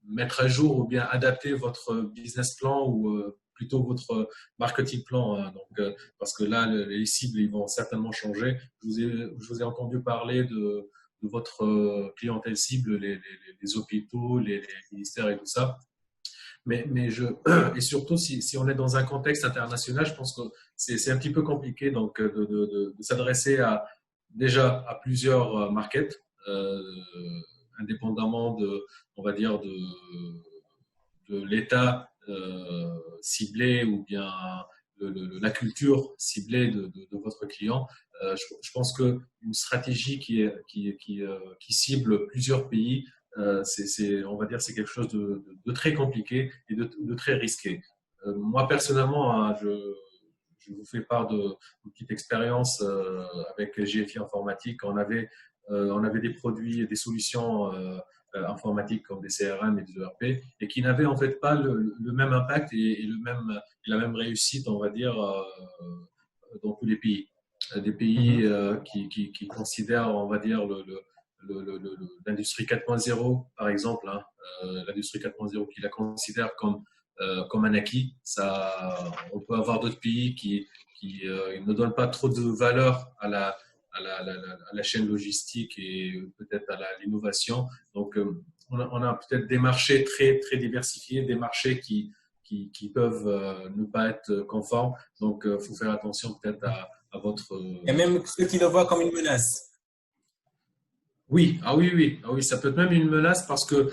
mettre à jour ou bien adapter votre business plan ou plutôt votre marketing plan. Hein. Donc, parce que là, les cibles, ils vont certainement changer. Je vous ai entendu parler de votre clientèle cible, les hôpitaux, les ministères et tout ça. Et surtout, si on est dans un contexte international, je pense que c'est un petit peu compliqué donc, de s'adresser déjà à plusieurs markets, indépendamment on va dire, de l'état ciblé ou bien la culture ciblée de votre client. Je pense qu'une stratégie qui cible plusieurs pays, on va dire, c'est quelque chose de très compliqué et de très risqué. Moi, personnellement, hein, je vous fais part d'une petite expérience avec GFI Informatique. On avait des produits et des solutions informatiques comme des CRM et des ERP et qui n'avaient en fait pas le même impact et la même réussite, on va dire, dans tous les pays. Des pays qui considèrent, on va dire, l'industrie 4.0, par exemple, hein, l'industrie 4.0 qui la considère comme un acquis. On peut avoir d'autres pays qui ne donnent pas trop de valeur à la chaîne logistique et peut-être à l'innovation. Donc, on a peut-être des marchés très, très diversifiés, des marchés qui peuvent ne pas être conformes. Donc, il faut faire attention peut-être à votre… Et même ceux qui le voient comme une menace. Oui, oui, ça peut être même une menace parce que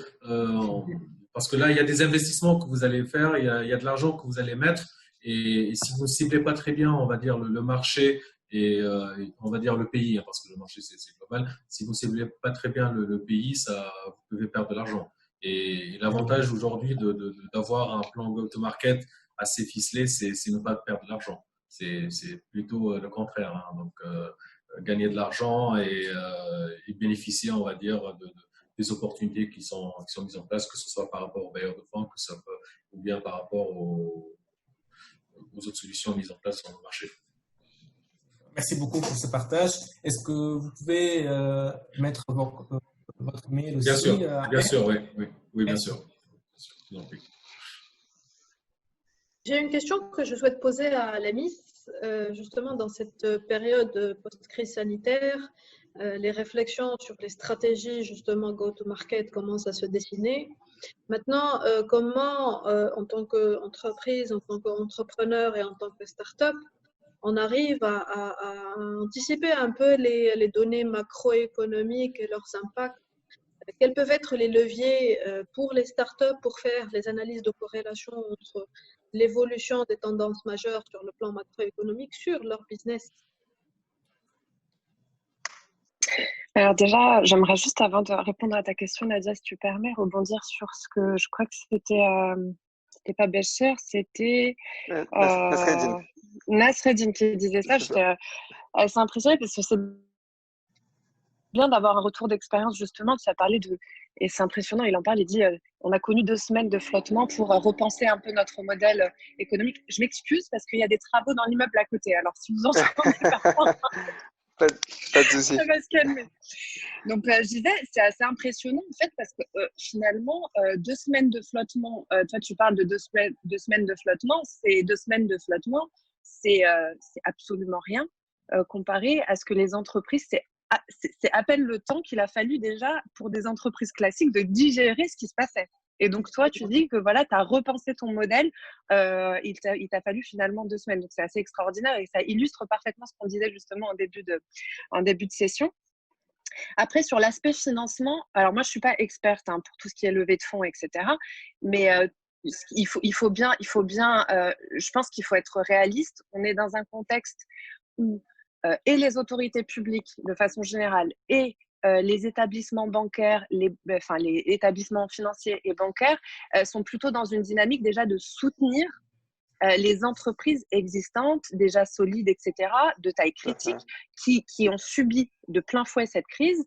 parce que là, il y a des investissements que vous allez faire, il y a de l'argent que vous allez mettre. Et si vous ne ciblez pas très bien, on va dire, le marché et on va dire le pays, hein, parce que le marché, c'est global. Si vous ne ciblez pas très bien le pays, vous pouvez perdre de l'argent. Et l'avantage aujourd'hui d'avoir un plan go-to-market assez ficelé, c'est ne pas perdre de l'argent. C'est plutôt le contraire, hein. Donc, gagner de l'argent et bénéficier, on va dire, des opportunités qui sont mises en place, que ce soit par rapport aux bailleurs de fonds, ou bien par rapport aux autres solutions mises en place sur le marché. Merci beaucoup pour ce partage. Est-ce que vous pouvez mettre votre mail aussi? Bien sûr, oui, bien sûr. J'ai une question que je souhaite poser à Lamis, justement dans cette période post-crise sanitaire. Les réflexions sur les stratégies justement go-to-market commencent à se dessiner. Maintenant, comment, en tant qu'entreprise, en tant qu'entrepreneur et en tant que start-up, on arrive à anticiper un peu les données macroéconomiques et leurs impacts? Quels peuvent être les leviers pour les startups pour faire les analyses de corrélation entre l'évolution des tendances majeures sur le plan macroéconomique sur leur business? Alors déjà, j'aimerais juste avant de répondre à ta question, Nadia, si tu permets, rebondir sur ce que je crois que c'était pas Bécher, c'était Nasreddin qui disait ça. J'étais assez impressionnée parce que c'est bien d'avoir un retour d'expérience justement. Tu as parlé et c'est impressionnant, il en parle, il dit on a connu 2 semaines de flottement pour repenser un peu notre modèle économique. Je m'excuse parce qu'il y a des travaux dans l'immeuble à côté, alors si vous entendez parfois, pas de souci. ça va se calmer. Donc je disais, c'est assez impressionnant en fait parce que finalement 2 semaines de flottement, toi tu parles de 2 semaines de flottement, c'est 2 semaines de flottement, c'est absolument rien comparé à ce que les entreprises, c'est à peine le temps qu'il a fallu déjà pour des entreprises classiques de digérer ce qui se passait. Et donc, toi, tu dis que voilà, tu as repensé ton modèle, il t'a fallu finalement 2 semaines. Donc, c'est assez extraordinaire et ça illustre parfaitement ce qu'on disait justement en début de session. Après, sur l'aspect financement, alors moi, je ne suis pas experte pour tout ce qui est levée de fonds, etc. Mais il faut bien, je pense qu'il faut être réaliste. On est dans un contexte où et les autorités publiques de façon générale et les établissements bancaires, les établissements financiers et bancaires sont plutôt dans une dynamique déjà de soutenir les entreprises existantes, déjà solides, etc., de taille critique, qui ont subi de plein fouet cette crise.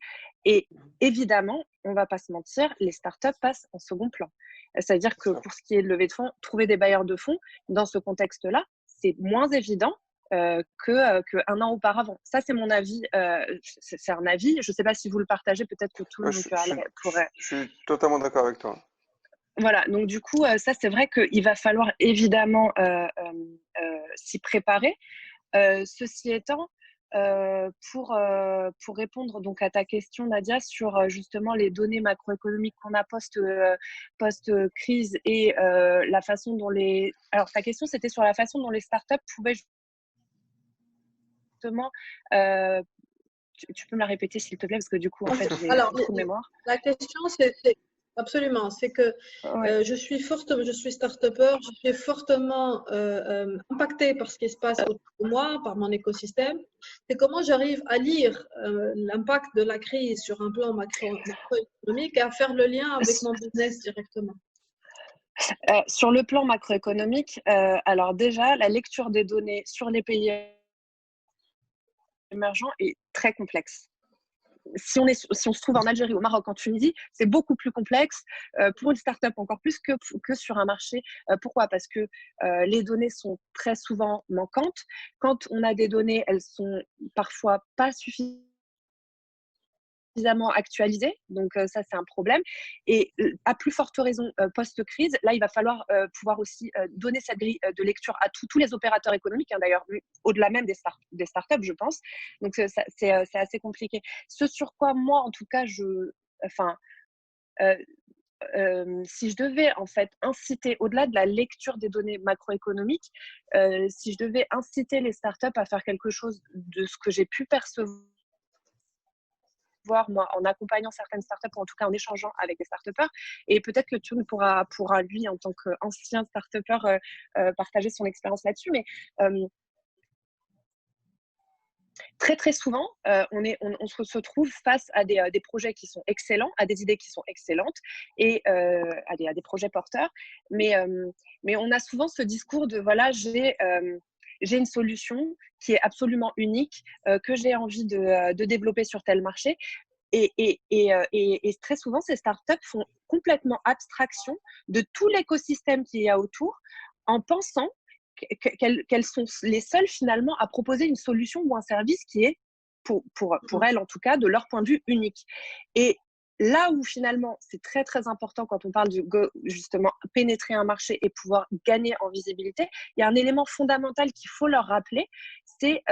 Et évidemment, on ne va pas se mentir, les startups passent en second plan. C'est-à-dire que pour ce qui est de levée de fonds, trouver des bailleurs de fonds, dans ce contexte-là, c'est moins évident qu'un an auparavant. Ça, c'est mon avis. C'est un avis. Je ne sais pas si vous le partagez, peut-être que tout le monde pourrait. Je suis totalement d'accord avec toi. Voilà, donc du coup, ça, c'est vrai qu'il va falloir évidemment s'y préparer. Ceci étant, pour répondre donc à ta question, Nadia, sur justement les données macroéconomiques qu'on a post-crise et la façon dont les… Alors, ta question, c'était sur la façon dont les startups pouvaient justement… tu peux me la répéter, s'il te plaît, parce que du coup, en fait, j'ai beaucoup de mémoire. La question, c'est… Absolument, c'est que je suis start-upper, je suis fortement impactée par ce qui se passe autour de moi, par mon écosystème. C'est comment j'arrive à lire l'impact de la crise sur un plan macroéconomique et à faire le lien avec mon business directement. Sur le plan macroéconomique, alors déjà, la lecture des données sur les pays émergents est très complexe. Si on se trouve en Algérie, au Maroc, en Tunisie, c'est beaucoup plus complexe pour une start-up encore plus que sur un marché. Pourquoi ? Parce que les données sont très souvent manquantes. Quand on a des données, elles sont parfois pas suffisamment actualisées, donc ça c'est un problème. Et à plus forte raison post-crise, là il va falloir pouvoir aussi donner cette grille de lecture à tous les opérateurs économiques, d'ailleurs au-delà même des startups, je pense. Donc c'est assez compliqué. Ce sur quoi moi en tout cas si je devais en fait inciter, au-delà de la lecture des données macroéconomiques, si je devais inciter les startups à faire quelque chose de ce que j'ai pu percevoir voir, moi, en accompagnant certaines startups, ou en tout cas en échangeant avec des startupeurs. Et peut-être que Thioune pourra, lui, en tant qu'ancien startupeur, partager son expérience là-dessus. Mais très, très souvent, on se trouve face à des projets qui sont excellents, à des idées qui sont excellentes et à des projets porteurs. Mais on a souvent ce discours de, voilà, j'ai une solution qui est absolument unique, que j'ai envie de développer sur tel marché. Et très souvent, ces startups font complètement abstraction de tout l'écosystème qu'il y a autour en pensant qu'elles sont les seules finalement à proposer une solution ou un service qui est, pour elles en tout cas, de leur point de vue unique. Et là où finalement c'est très très important quand on parle de justement pénétrer un marché et pouvoir gagner en visibilité, il y a un élément fondamental qu'il faut leur rappeler, c'est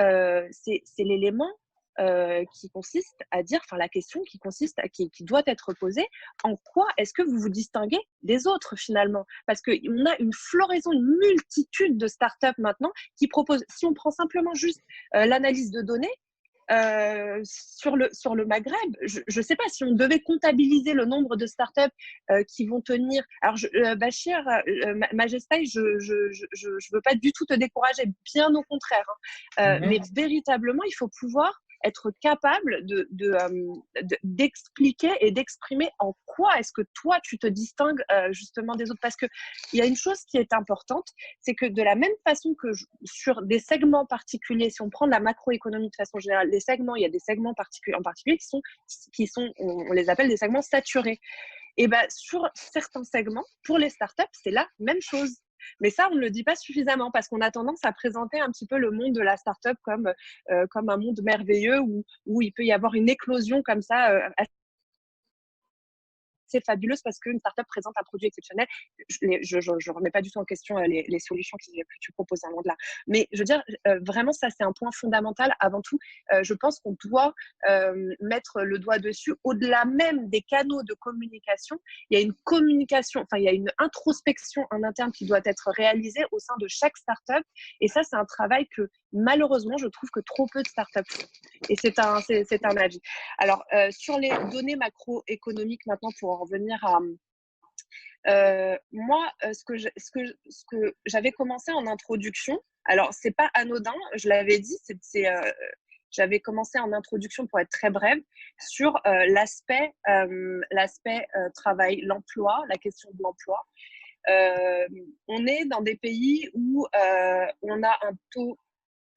l'élément qui consiste à dire, enfin la question qui consiste qui doit être posée, en quoi est-ce que vous vous distinguez des autres finalement? Parce qu'on a une floraison, une multitude de startups maintenant qui proposent, si on prend simplement juste l'analyse de données, sur le Maghreb, je ne sais pas si on devait comptabiliser le nombre de startups qui vont tenir. Alors, Bachir, Majestai, je veux pas du tout te décourager, bien au contraire. Mais véritablement, il faut pouvoir être capable d'expliquer et d'exprimer en quoi est-ce que toi, tu te distingues justement des autres. Parce qu'il y a une chose qui est importante, c'est que de la même façon que sur des segments particuliers, si on prend la macroéconomie de façon générale, il y a des segments en particulier qui sont, on les appelle des segments saturés. Et ben, sur certains segments, pour les startups, c'est la même chose. Mais ça, on ne le dit pas suffisamment parce qu'on a tendance à présenter un petit peu le monde de la start-up comme un monde merveilleux où il peut y avoir une éclosion comme ça assez fabuleuse parce qu'une startup présente un produit exceptionnel. Je remets pas du tout en question les solutions que tu proposes dans le monde là. Mais je veux dire, vraiment, ça, c'est un point fondamental. Avant tout, je pense qu'on doit mettre le doigt dessus. Au-delà même des canaux de communication, il y a une communication, enfin, il y a une introspection en interne qui doit être réalisée au sein de chaque startup. Et ça, c'est un travail que, malheureusement, je trouve que trop peu de startups font. Et c'est un avis. Alors, sur les données macroéconomiques maintenant, pour en revenir à moi, ce que j'avais commencé en introduction, alors c'est pas anodin, je l'avais dit, j'avais commencé en introduction pour être très brève sur l'aspect travail, l'emploi, la question de l'emploi. On est dans des pays où on a un taux,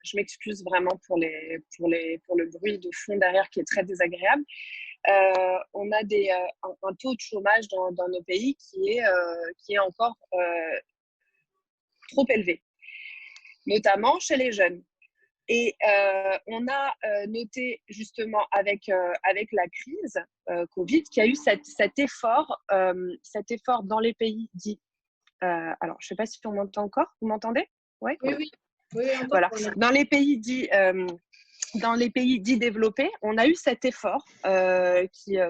je m'excuse vraiment pour le bruit de fond derrière qui est très désagréable. On a un taux de chômage dans nos pays qui est encore trop élevé, notamment chez les jeunes. Et on a noté justement avec la crise Covid qu'il y a eu cet effort dans les pays dits. Alors, je ne sais pas si on m'entend encore. Vous m'entendez? Ouais. Oui. Voilà. Dans les pays dits développés, on a eu cet effort qui a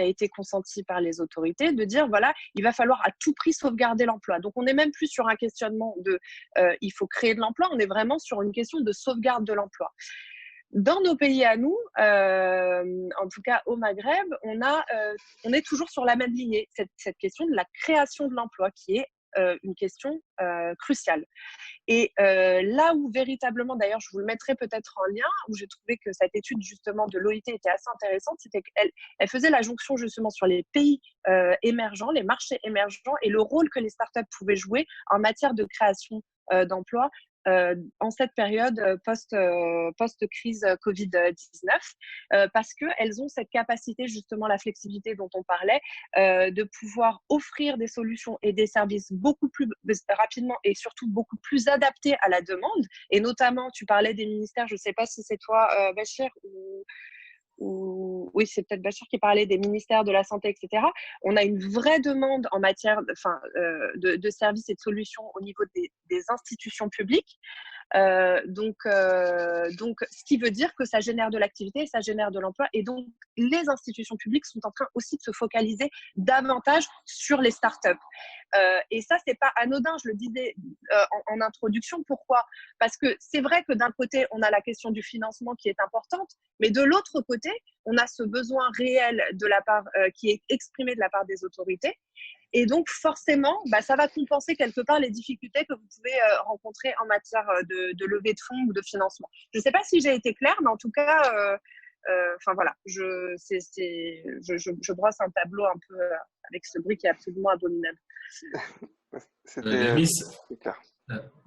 été consenti par les autorités de dire, voilà, il va falloir à tout prix sauvegarder l'emploi. Donc, on n'est même plus sur un questionnement de il faut créer de l'emploi, on est vraiment sur une question de sauvegarde de l'emploi. Dans nos pays à nous, en tout cas au Maghreb, on est toujours sur la même lignée, cette question de la création de l'emploi qui est une question cruciale. Et là où véritablement, d'ailleurs, je vous le mettrai peut-être en lien, où j'ai trouvé que cette étude justement de l'OIT était assez intéressante, c'était qu'elle faisait la jonction justement sur les pays émergents, les marchés émergents et le rôle que les startups pouvaient jouer en matière de création d'emplois en cette période post-crise Covid-19, parce qu'elles ont cette capacité, justement, la flexibilité dont on parlait, de pouvoir offrir des solutions et des services beaucoup plus rapidement et surtout beaucoup plus adaptés à la demande. Et notamment, tu parlais des ministères, je ne sais pas si c'est toi, Bachir, oui, c'est peut-être Bachir qui parlait des ministères de la Santé, etc. On a une vraie demande en matière de services et de solutions au niveau des institutions publiques. Donc, ce qui veut dire que ça génère de l'activité, ça génère de l'emploi. Et donc, les institutions publiques sont en train aussi de se focaliser davantage sur les startups. Et ça, c'est pas anodin, je le disais en introduction. Pourquoi ? Parce que c'est vrai que d'un côté, on a la question du financement qui est importante, mais de l'autre côté, on a ce besoin réel de la part, qui est exprimé de la part des autorités. Et donc, forcément, ça va compenser quelque part les difficultés que vous pouvez rencontrer en matière de levée de fonds ou de financement. Je ne sais pas si j'ai été claire, mais en tout cas, voilà, je brosse un tableau un peu avec ce bruit qui est absolument abominable. C'était clair.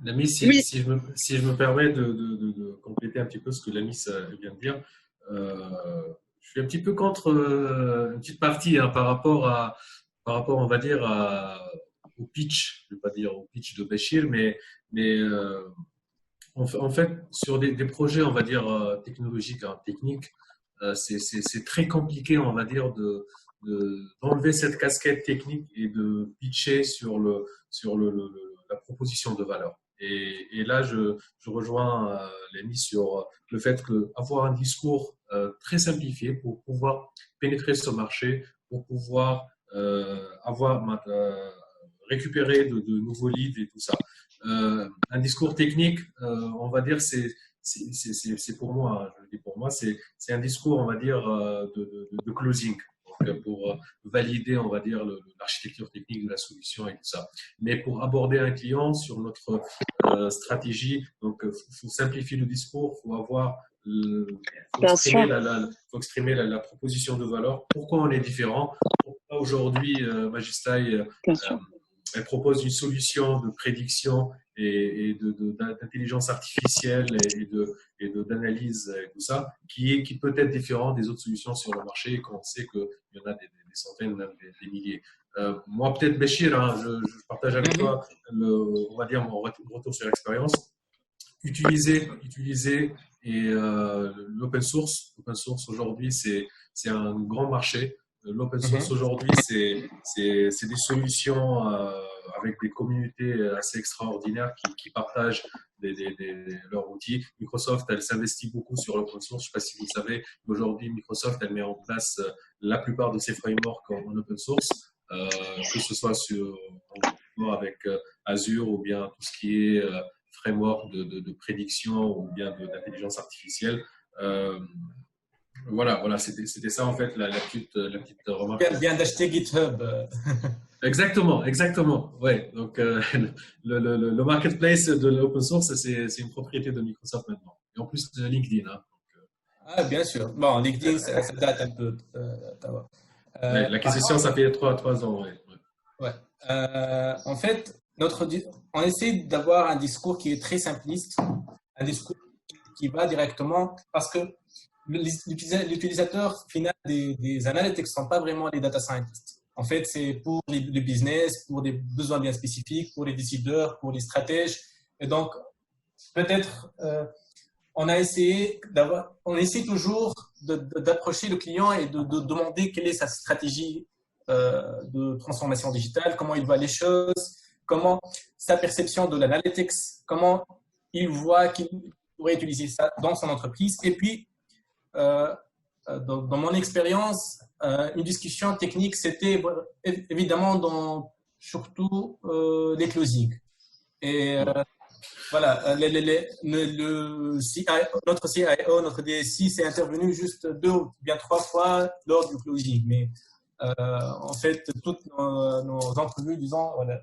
L'AMIS, si je me permets de compléter un petit peu ce que l'AMIS vient de dire, je suis un petit peu contre une petite partie par rapport, on va dire, au pitch. Je ne vais pas dire au pitch de Béchir, mais en fait, sur des projets, on va dire, technologiques, techniques, c'est très compliqué, on va dire, d'enlever cette casquette technique et de pitcher sur la proposition de valeur. Et là, je rejoins Lémi sur le fait qu'avoir un discours très simplifié pour pouvoir pénétrer ce marché, pour pouvoir récupérer de nouveaux leads et tout ça. Un discours technique, on va dire, c'est pour moi, je le dis pour moi, c'est un discours, on va dire, de closing. Pour valider, on va dire, l'architecture technique de la solution et tout ça. Mais pour aborder un client sur notre stratégie, donc il faut simplifier le discours, il faut avoir faut exprimer la proposition de valeur. Pourquoi on est différent? Pourquoi aujourd'hui Magistaï elle propose une solution de prédiction et d'intelligence artificielle et d'analyse et tout ça, qui peut être différent des autres solutions sur le marché, et qu'on sait qu'il y en a des centaines, même des milliers. Moi, peut-être Béchir, je partage avec toi, on va dire, mon retour sur l'expérience. Utiliser l'open source. L'open source aujourd'hui, c'est un grand marché. L'open source aujourd'hui, c'est des solutions avec des communautés assez extraordinaires qui partagent leurs outils. Microsoft, elle s'investit beaucoup sur l'open source. Je ne sais pas si vous le savez, aujourd'hui, Microsoft, elle met en place la plupart de ses frameworks en open source, que ce soit avec Azure ou bien tout ce qui est framework de prédiction ou bien d'intelligence artificielle. Voilà, c'était ça en fait la petite remarque. Bien d'acheter GitHub. Exactement. Ouais. Donc le marketplace de l'open source, c'est une propriété de Microsoft maintenant. Et en plus de LinkedIn. Bien sûr. Bon, LinkedIn, ça date un peu. L'acquisition, ça fait 3 ans. Ouais. En fait, on essaie d'avoir un discours qui est très simpliste, un discours qui va directement, parce que l'utilisateur final des analytics ne sont pas vraiment les data scientists. En fait, c'est pour le business, pour des besoins bien spécifiques, pour les décideurs, pour les stratèges. Et donc, peut-être, on essaie toujours d'approcher le client et de demander quelle est sa stratégie de transformation digitale, comment il voit les choses, comment sa perception de l'analytics, comment il voit qu'il pourrait utiliser ça dans son entreprise. Et puis, dans mon expérience, une discussion technique, c'était évidemment surtout les closings. Et voilà, notre CIO, notre DSI s'est intervenu juste 2 ou bien 3 fois lors du closing. Mais en fait, toutes nos entrevues, disons, voilà,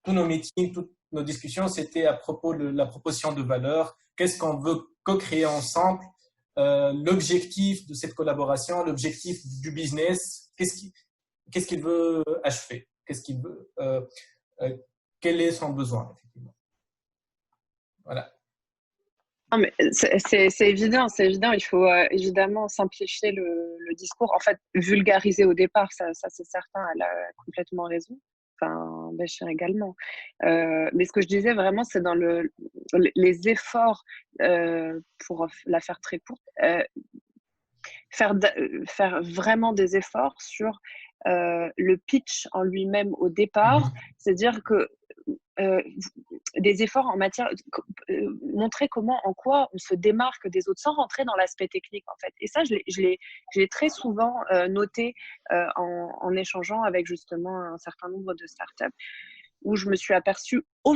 tous nos meetings, toutes nos discussions, c'était à propos de la proposition de valeur. Qu'est-ce qu'on veut co-créer ensemble? L'objectif de cette collaboration, l'objectif du business, qu'est-ce qu'il veut achever? Qu'est-ce qu'il veut, quel est son besoin, effectivement. Voilà. Non, mais c'est évident. Il faut évidemment simplifier le discours. En fait, vulgariser au départ, ça c'est certain, elle a complètement raison. Enfin, Béchir également. Mais ce que je disais vraiment, c'est dans les efforts, pour la faire très courte, faire vraiment des efforts sur le pitch en lui-même au départ. C'est-à-dire que des efforts en matière, montrer en quoi on se démarque des autres sans rentrer dans l'aspect technique en fait. Et ça, je l'ai très souvent noté en échangeant avec justement un certain nombre de startups, où je me suis aperçue au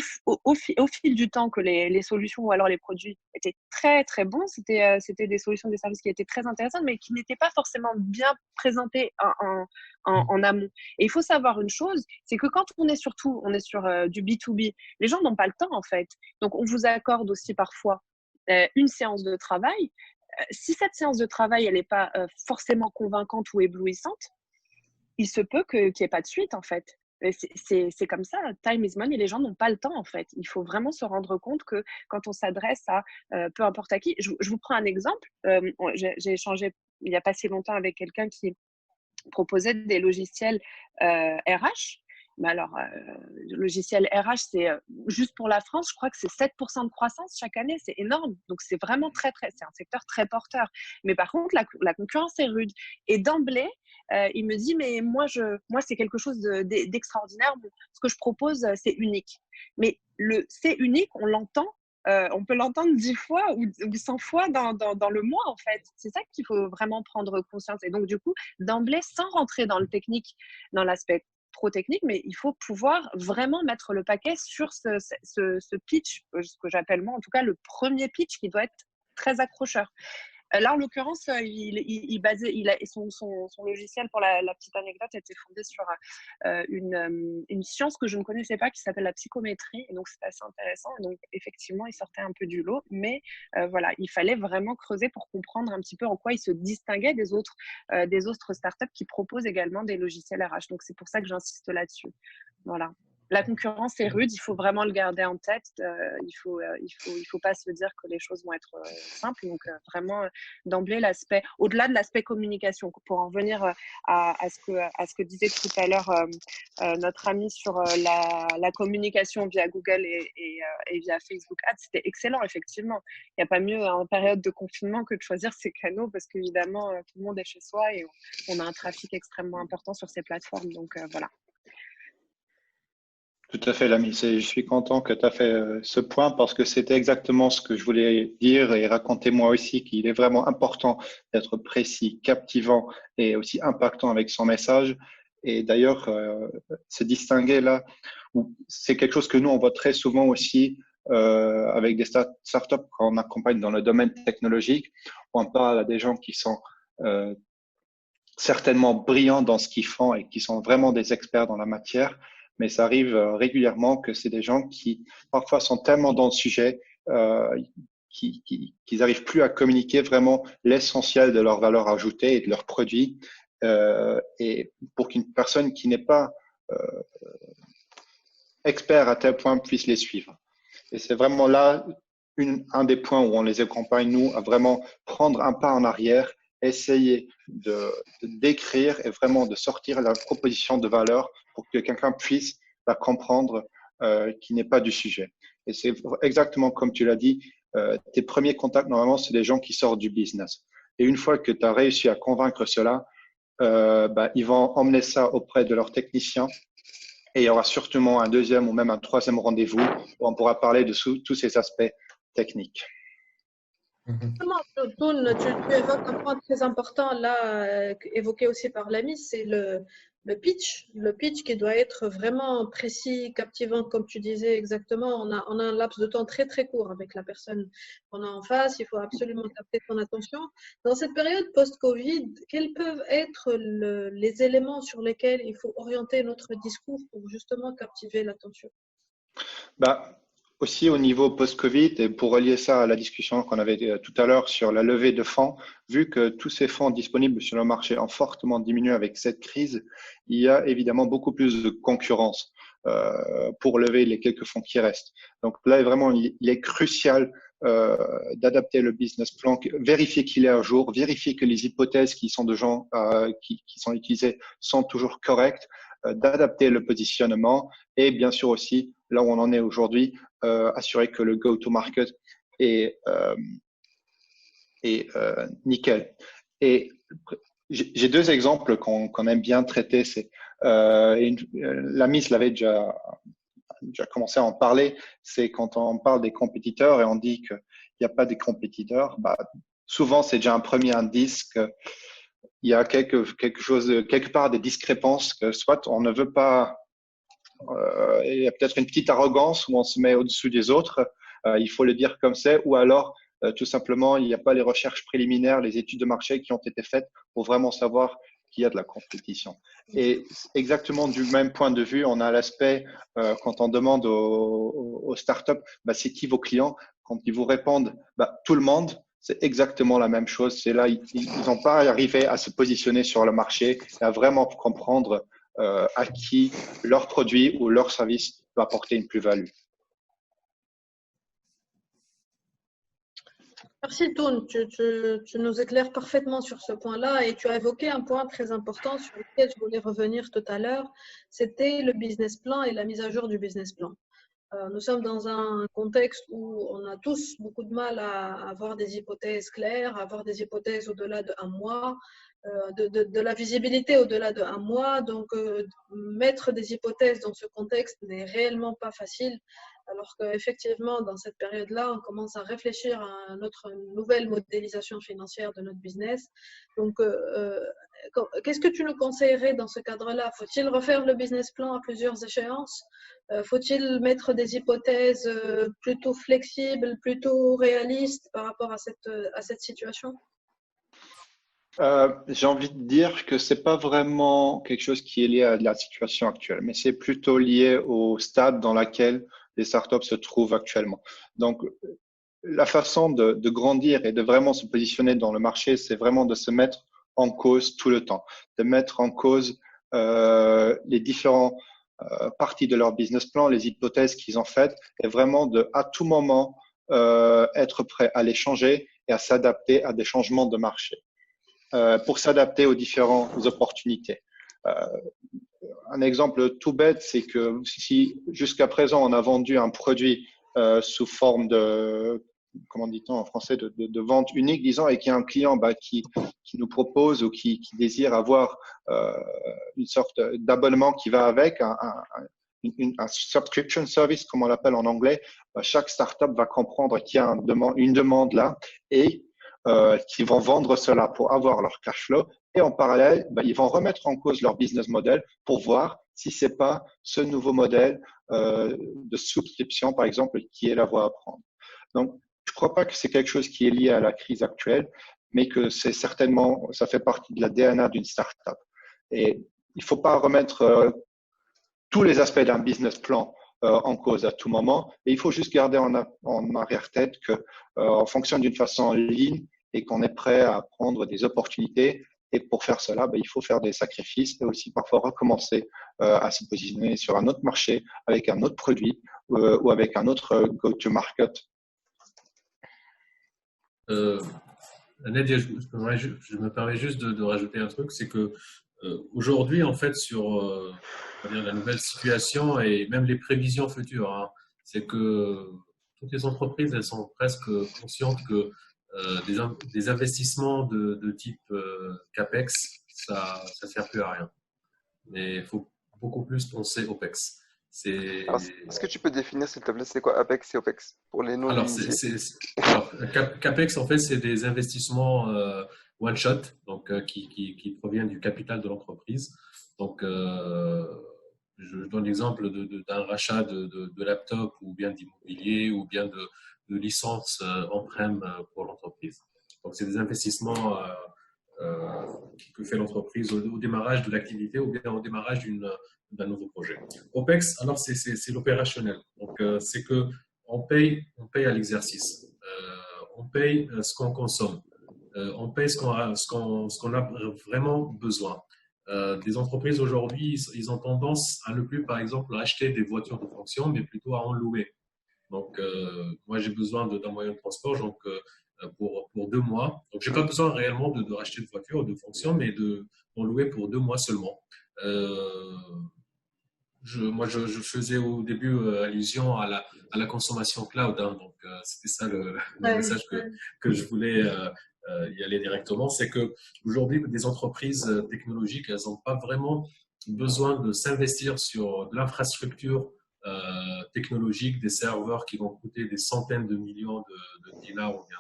fil du temps que les solutions ou alors les produits étaient très, très bons. C'était des solutions, des services qui étaient très intéressantes, mais qui n'étaient pas forcément bien présentés en amont. Et il faut savoir une chose, c'est que quand on est sur du B2B, les gens n'ont pas le temps, en fait. Donc, on vous accorde aussi parfois une séance de travail. Si cette séance de travail, elle n'est pas forcément convaincante ou éblouissante, il se peut qu'il n'y ait pas de suite, en fait. C'est comme ça, time is money, les gens n'ont pas le temps en fait. Il faut vraiment se rendre compte que quand on s'adresse à peu importe à qui, je vous prends un exemple, j'ai échangé il n'y a pas si longtemps avec quelqu'un qui proposait des logiciels RH. Mais alors, le logiciel RH, c'est juste pour la France, je crois que c'est 7% de croissance chaque année, c'est énorme. Donc, c'est vraiment c'est un secteur très porteur. Mais par contre, la concurrence est rude. Et d'emblée, il me dit, mais moi, c'est quelque chose d'extraordinaire. Ce que je propose, c'est unique. Mais c'est unique, on l'entend. On peut l'entendre 10 fois ou 100 fois dans le mois, en fait. C'est ça qu'il faut vraiment prendre conscience. Et donc, du coup, d'emblée, sans rentrer dans le technique, dans l'aspect trop technique, mais il faut pouvoir vraiment mettre le paquet sur ce pitch, ce que j'appelle moi, en tout cas, le premier pitch qui doit être très accrocheur. Là, en l'occurrence, son logiciel, pour la petite anecdote, était fondé sur une science que je ne connaissais pas qui s'appelle la psychométrie. Et donc, c'est assez intéressant. Et donc, effectivement, il sortait un peu du lot. Mais voilà, il fallait vraiment creuser pour comprendre un petit peu en quoi il se distinguait des autres startups qui proposent également des logiciels RH. Donc, c'est pour ça que j'insiste là-dessus. Voilà. La concurrence est rude, il faut vraiment le garder en tête. Il faut pas se dire que les choses vont être simples. Donc vraiment d'emblée au-delà de l'aspect communication, pour en revenir à ce que disait tout à l'heure notre ami sur la communication via Google et via Facebook Ads, c'était excellent effectivement. Il n'y a pas mieux en période de confinement que de choisir ces canaux parce qu'évidemment tout le monde est chez soi et on a un trafic extrêmement important sur ces plateformes. Donc voilà. Tout à fait, l'ami. Je suis content que tu as fait ce point parce que c'était exactement ce que je voulais dire et raconter moi aussi, qu'il est vraiment important d'être précis, captivant et aussi impactant avec son message. Et d'ailleurs, se distinguer là, c'est quelque chose que nous, on voit très souvent aussi avec des startups qu'on accompagne dans le domaine technologique. On parle à des gens qui sont certainement brillants dans ce qu'ils font et qui sont vraiment des experts dans la matière. Mais ça arrive régulièrement que c'est des gens qui parfois sont tellement dans le sujet qu'ils n'arrivent plus à communiquer vraiment l'essentiel de leur valeur ajoutée et de leurs produits. Et pour qu'une personne qui n'est pas expert à tel point puisse les suivre. Et c'est vraiment là un des points où on les accompagne, nous, à vraiment prendre un pas en arrière, essayer de décrire et vraiment de sortir la proposition de valeur pour que quelqu'un puisse la comprendre qui n'est pas du sujet. Et c'est exactement comme tu l'as dit, tes premiers contacts, normalement, c'est des gens qui sortent du business. Et une fois que tu as réussi à convaincre cela, ils vont emmener ça auprès de leurs techniciens et il y aura sûrement un deuxième ou même un troisième rendez-vous où on pourra parler de tous ces aspects techniques. Toun, tu évoques un point très important là, évoqué aussi par l'ami, c'est le pitch. Le pitch qui doit être vraiment précis, captivant, comme tu disais exactement. On a un laps de temps très très court avec la personne qu'on a en face. Il faut absolument capter son attention. Dans cette période post-Covid, quels peuvent être les éléments sur lesquels il faut orienter notre discours pour justement captiver l'attention? Aussi au niveau post-Covid, et pour relier ça à la discussion qu'on avait tout à l'heure sur la levée de fonds, vu que tous ces fonds disponibles sur le marché ont fortement diminué avec cette crise, il y a évidemment beaucoup plus de concurrence pour lever les quelques fonds qui restent. Donc là, vraiment, il est crucial d'adapter le business plan, vérifier qu'il est à jour, vérifier que les hypothèses qui sont qui sont utilisées sont toujours correctes, d'adapter le positionnement et bien sûr aussi, là où on en est aujourd'hui, assurer que le go-to-market est nickel. Et j'ai deux exemples qu'on aime bien traiter. L'ami l'avait déjà déjà commencé à en parler, c'est quand on parle des compétiteurs et on dit qu'il n'y a pas de compétiteurs, bah, souvent c'est déjà un premier indice qu'il y a quelque chose, quelque part des discrépances, que soit on ne veut pas, il y a peut-être une petite arrogance où on se met au-dessus des autres, il faut le dire comme c'est, ou alors tout simplement il n'y a pas les recherches préliminaires, les études de marché qui ont été faites pour vraiment savoir qu'il y a de la compétition. Et exactement du même point de vue, on a l'aspect, quand on demande aux startups, bah, c'est qui vos clients? Quand ils vous répondent, bah, tout le monde, c'est exactement la même chose. C'est là, ils n'ont pas arrivé à se positionner sur le marché, à vraiment comprendre à qui leur produit ou leur service peut apporter une plus-value. Merci Toun, tu nous éclaires parfaitement sur ce point-là et tu as évoqué un point très important sur lequel je voulais revenir tout à l'heure, c'était le business plan et la mise à jour du business plan. Nous sommes dans un contexte où on a tous beaucoup de mal à avoir des hypothèses claires, à avoir des hypothèses au-delà d'un mois, de la visibilité au-delà d'un mois. Donc, mettre des hypothèses dans ce contexte n'est réellement pas facile. Alors qu'effectivement, dans cette période-là, on commence à réfléchir à notre nouvelle modélisation financière de notre business. Donc, qu'est-ce que tu nous conseillerais dans ce cadre-là? Faut-il refaire le business plan à plusieurs échéances? Faut-il mettre des hypothèses plutôt flexibles, plutôt réalistes par rapport à cette situation? J'ai envie de dire que c'est pas vraiment quelque chose qui est lié à la situation actuelle, mais c'est plutôt lié au stade dans lequel les startups se trouvent actuellement. Donc, la façon de grandir et de vraiment se positionner dans le marché, c'est vraiment de se mettre en cause tout le temps, de mettre en cause les différents parties de leur business plan, les hypothèses qu'ils ont faites, et vraiment de, à tout moment, être prêt à les changer et à s'adapter à des changements de marché. Pour s'adapter aux différentes opportunités. Un exemple tout bête, c'est que si jusqu'à présent on a vendu un produit sous forme de, comment dit-on en français, de vente unique, disons, et qu'il y a un client qui nous propose ou qui désire avoir une sorte d'abonnement qui va avec, un subscription service, comme on l'appelle en anglais, chaque startup va comprendre qu'il y a une demande là et qui vont vendre cela pour avoir leur cash flow et en parallèle, ils vont remettre en cause leur business model pour voir si c'est pas ce nouveau modèle de souscription, par exemple, qui est la voie à prendre. Donc, je crois pas que c'est quelque chose qui est lié à la crise actuelle, mais que c'est certainement, ça fait partie de la DNA d'une startup. Et il faut pas remettre tous les aspects d'un business plan en cause à tout moment, et il faut juste garder en arrière-tête que on fonctionne d'une façon lean et qu'on est prêt à prendre des opportunités. Et pour faire cela, il faut faire des sacrifices et aussi parfois recommencer à se positionner sur un autre marché avec un autre produit ou avec un autre go-to-market. Nadia, je me permets juste de rajouter un truc, c'est que aujourd'hui, en fait, sur la nouvelle situation et même les prévisions futures, hein, c'est que toutes les entreprises, elles sont presque conscientes que des investissements de type CAPEX, ça ne sert plus à rien. Mais il faut beaucoup plus penser OPEX. Est-ce que tu peux définir, s'il te plaît, c'est quoi APEX et OPEX pour les non-initiés? CAPEX, en fait, c'est des investissements one shot, donc qui proviennent du capital de l'entreprise. Donc, je donne l'exemple d'un rachat de laptop ou bien d'immobilier ou bien de licences on-prem pour l'entreprise. Donc, c'est des investissements que fait l'entreprise au démarrage de l'activité ou bien au démarrage d'un nouveau projet. OPEX, alors c'est l'opérationnel. Donc, c'est que on paye à l'exercice. On paye ce qu'on consomme. On paye ce qu'on a vraiment besoin. Des entreprises aujourd'hui, ils ont tendance à ne plus, par exemple, acheter des voitures de fonction, mais plutôt à en louer. Donc, moi, j'ai besoin d'un moyen de transport pour 2 mois. Donc, je n'ai pas besoin réellement de racheter de voiture de fonction, mais d'en louer pour 2 mois seulement. Moi, je faisais au début allusion à la consommation cloud. Hein, donc, c'était ça le message que je voulais y aller directement. C'est qu'aujourd'hui, des entreprises technologiques, elles n'ont pas vraiment besoin de s'investir sur de l'infrastructure technologiques, des serveurs qui vont coûter des centaines de millions de dinars ou bien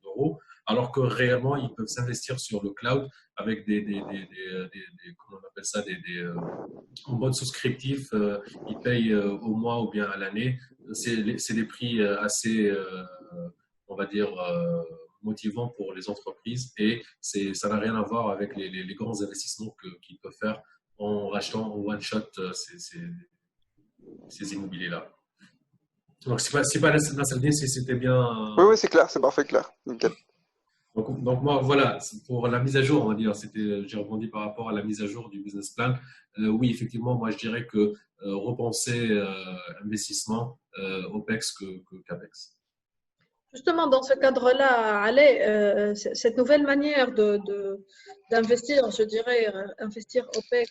d'euros, alors que réellement, ils peuvent s'investir sur le cloud avec comment on appelle ça, en mode souscriptif, ils payent au mois ou bien à l'année. C'est des prix assez, on va dire, motivants pour les entreprises et ça n'a rien à voir avec les grands investissements qu'ils peuvent faire en rachetant en one shot ces immobiliers-là. Donc, c'est pas Nasreddine, si c'était bien. Oui, oui, c'est clair, c'est parfait, clair. Nickel. Donc moi, voilà, pour la mise à jour, on va dire, j'ai rebondi par rapport à la mise à jour du business plan. Oui, effectivement, moi, je dirais que repenser investissement OPEX que CAPEX. Justement, dans ce cadre-là, Allez, cette nouvelle manière d'investir, je dirais, investir OPEX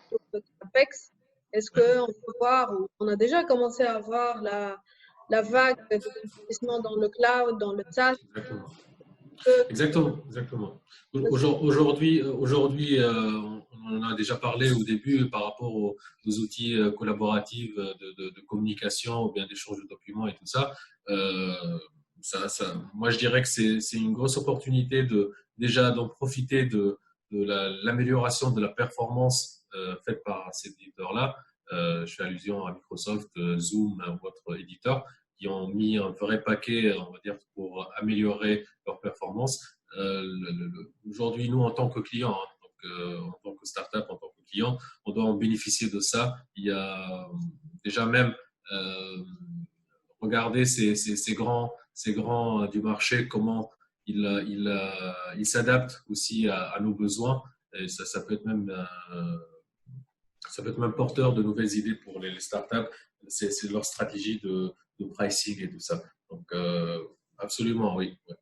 plutôt que CAPEX, est-ce qu'on peut voir, ou on a déjà commencé à voir la vague d'investissement dans le cloud, dans le SaaS? Exactement. Aujourd'hui, on en a déjà parlé au début par rapport aux outils collaboratifs de communication ou bien d'échange de documents et tout ça. Moi, je dirais que c'est une grosse opportunité déjà d'en profiter de l'amélioration de la performance faite par ces éditeurs-là. Je fais allusion à Microsoft, Zoom ou autres éditeurs qui ont mis un vrai paquet, on va dire, pour améliorer leur performance. Aujourd'hui, nous, en tant que clients, en tant que start-up, en tant que client, on doit en bénéficier de ça. Il y a déjà même regarder ces grands du marché, comment ils s'adaptent aussi à nos besoins. Et ça peut être même porteur de nouvelles idées pour les startups. C'est leur stratégie de pricing et tout ça. Donc, absolument, oui. Ouais.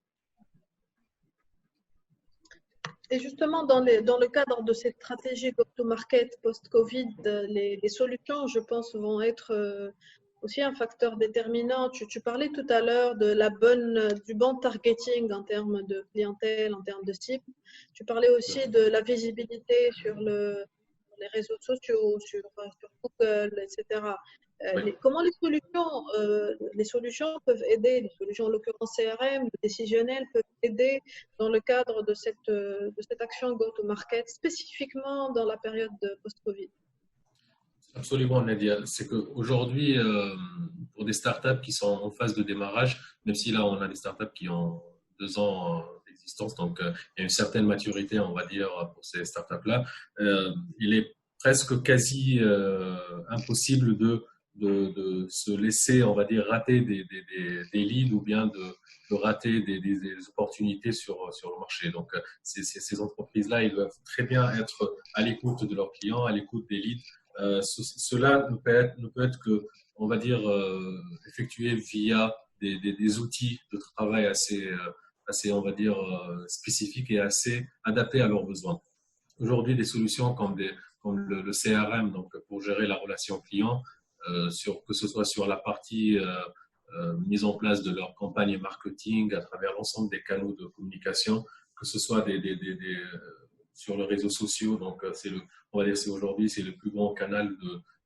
Et justement, dans le cadre de cette stratégie go-to-market post-Covid, les solutions, je pense, vont être aussi un facteur déterminant. Tu parlais tout à l'heure du bon targeting en termes de clientèle, en termes de cible. Tu parlais aussi de la visibilité sur les réseaux sociaux, sur Google, etc. Oui. Comment les solutions peuvent aider, les solutions en l'occurrence CRM, décisionnelles, peuvent aider dans le cadre de cette action go-to-market, spécifiquement dans la période de post-Covid? Absolument, Nadia. C'est qu'aujourd'hui, pour des startups qui sont en phase de démarrage, même si là, on a des startups qui ont 2 ans d'existence, donc il y a une certaine maturité, on va dire, pour ces startups-là, il est presque quasi impossible de se laisser, on va dire, rater des leads ou bien de rater des opportunités sur le marché. Donc, ces entreprises-là, ils doivent très bien être à l'écoute de leurs clients, à l'écoute des leads. Cela ne peut être que, on va dire, effectué via des outils de travail assez, on va dire, spécifiques et assez adaptés à leurs besoins. Aujourd'hui, des solutions comme le CRM, donc pour gérer la relation client, que ce soit sur la partie mise en place de leur campagne marketing à travers l'ensemble des canaux de communication, que ce soit sur les réseaux sociaux. Donc, on va dire aujourd'hui, c'est le plus grand canal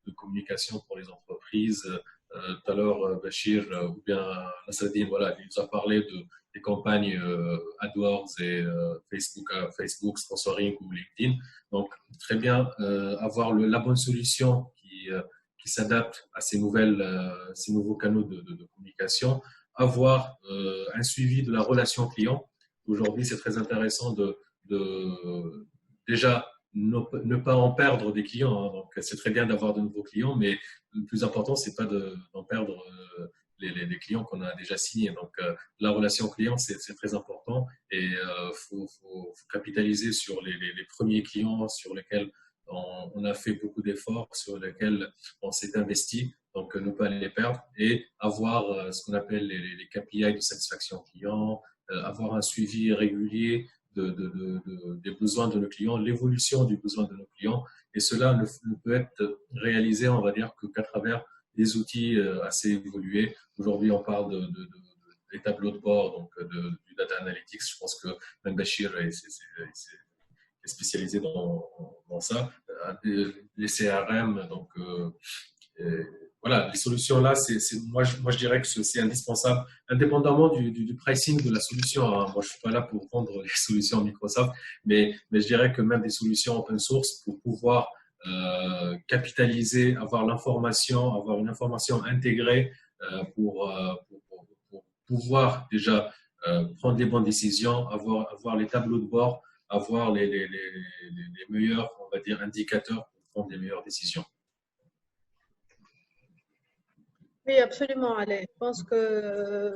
de communication pour les entreprises. Tout à l'heure, Bachir ou bien Nasreddine, voilà, il nous a parlé des campagnes AdWords et Facebook sponsoring ou LinkedIn. Donc, très bien avoir la bonne solution qui s'adapte à ces nouveaux canaux de communication, avoir un suivi de la relation client. Aujourd'hui, c'est très intéressant de déjà ne pas en perdre des clients. Hein. Donc, c'est très bien d'avoir de nouveaux clients, mais le plus important, c'est pas d'en perdre les clients qu'on a déjà signés. Donc, la relation client, c'est très important et faut capitaliser sur les premiers clients sur lesquels on a fait beaucoup d'efforts, sur lesquels on s'est investi. Donc, ne pas les perdre et avoir ce qu'on appelle les KPI de satisfaction client, avoir un suivi régulier des besoins de nos clients, l'évolution du besoin de nos clients. Et cela ne peut être réalisé, on va dire, qu'à travers des outils assez évolués. Aujourd'hui, on parle des tableaux de bord, donc du data analytics. Je pense que même Bachir est spécialisé dans ça. Les CRM, donc voilà, les solutions là, moi, je dirais que c'est indispensable, indépendamment du pricing de la solution, hein. Moi, je suis pas là pour vendre les solutions Microsoft, mais je dirais que même des solutions open source pour pouvoir capitaliser, avoir une information intégrée pour pouvoir déjà prendre les bonnes décisions, avoir les tableaux de bord, avoir les meilleurs, on va dire, indicateurs pour prendre les meilleures décisions. Oui, absolument, Alain. Je pense que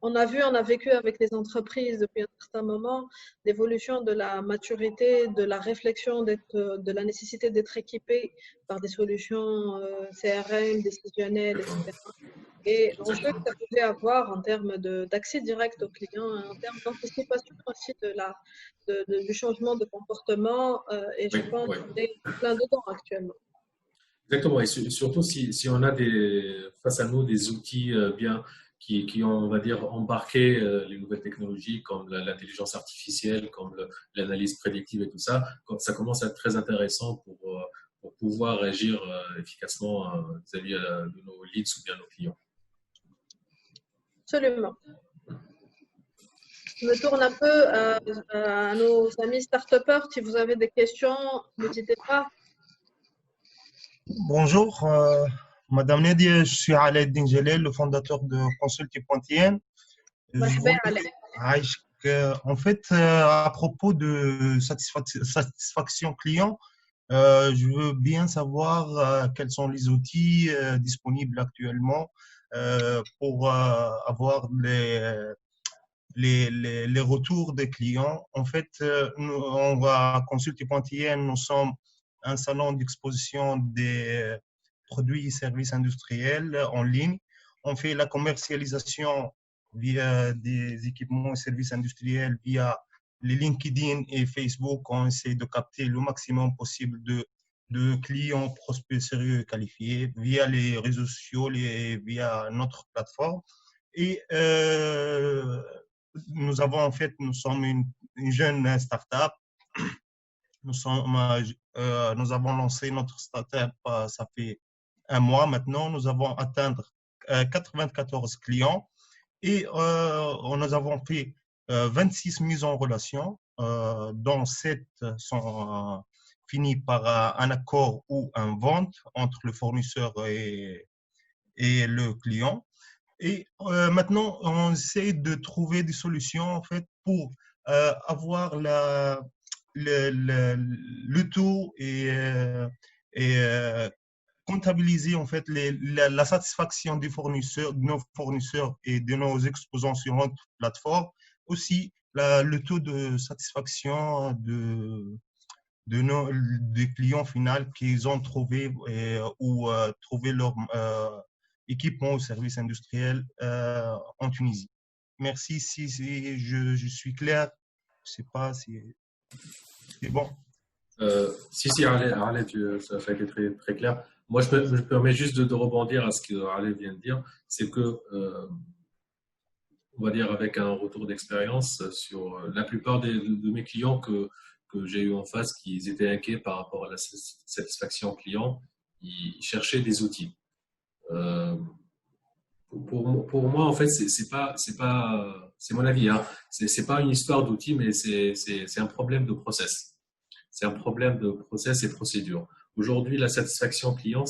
on a vécu avec les entreprises depuis un certain moment l'évolution de la maturité, de la réflexion, de la nécessité d'être équipé par des solutions CRM, décisionnelles, etc. Et l'enjeu que ça pouvait avoir en termes d'accès direct aux clients, en termes d'anticipation aussi du changement de comportement, et je Oui, pense oui. qu'on est plein dedans actuellement. Exactement, et surtout si on a face à nous des outils bien qui ont, on va dire, embarqué les nouvelles technologies comme l'intelligence artificielle, comme l'analyse prédictive et tout ça, ça commence à être très intéressant pour pouvoir agir efficacement vis-à-vis de nos leads ou bien nos clients. Absolument. Je me tourne un peu à nos amis start-upers. Si vous avez des questions, n'hésitez pas. Bonjour, Madame Nadia, je suis Alain Dingelel, le fondateur de Consulti.tn. مرحبا عليك. En fait, à propos de satisfaction client, je veux bien savoir quels sont les outils disponibles actuellement pour avoir les retours des clients. En fait, on va Consulti.tn, nous sommes un salon d'exposition des produits et services industriels en ligne. On fait la commercialisation via des équipements et services industriels, via les LinkedIn et Facebook. On essaie de capter le maximum possible de clients, prospects sérieux et qualifiés via les réseaux sociaux et via notre plateforme. Et nous sommes une jeune start-up. Nous avons lancé notre start-up, ça fait un mois maintenant. Nous avons atteint 94 clients et nous avons fait 26 mises en relation, dont 7 sont finies par un accord ou une vente entre le fournisseur et le client. Et maintenant, on essaie de trouver des solutions en fait pour avoir le taux et comptabiliser en fait la satisfaction des fournisseurs, de nos fournisseurs et de nos exposants sur notre plateforme. Aussi, le taux de satisfaction des clients finaux qu'ils ont trouvé ou trouvé leur équipement ou service industriel en Tunisie. Merci si je suis clair. Je ne sais pas si c'est bon. Si, Arlette, ça a été très, très clair. Moi, je me permets juste de rebondir à ce que Arlette vient de dire. C'est que, on va dire, avec un retour d'expérience sur la plupart de mes clients que j'ai eu en face, qui étaient inquiets par rapport à la satisfaction client, ils cherchaient des outils. Pour moi, en fait, c'est mon avis, hein. C'est pas une histoire d'outils, mais c'est un problème de process. C'est un problème de process et procédure. Aujourd'hui, la satisfaction client,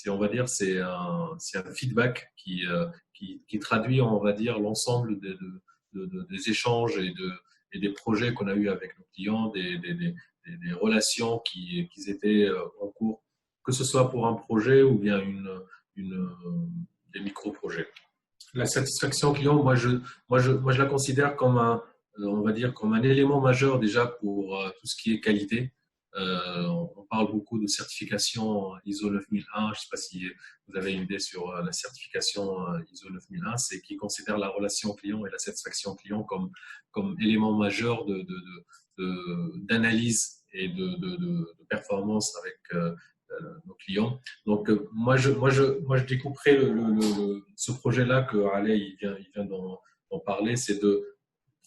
on va dire, c'est un feedback qui traduit, on va dire, l'ensemble des échanges et des projets qu'on a eu avec nos clients, des relations qui étaient en cours, que ce soit pour un projet ou bien des micro-projets. La satisfaction client, moi je la considère comme on va dire, comme un élément majeur déjà pour tout ce qui est qualité. On parle beaucoup de certification ISO 9001. Je ne sais pas si vous avez une idée sur la certification ISO 9001, c'est qui considère la relation client et la satisfaction client comme élément majeur d'analyse et de performance avec nos clients. Donc, moi, je découperai ce projet-là que Alain il vient d'en parler, c'est de,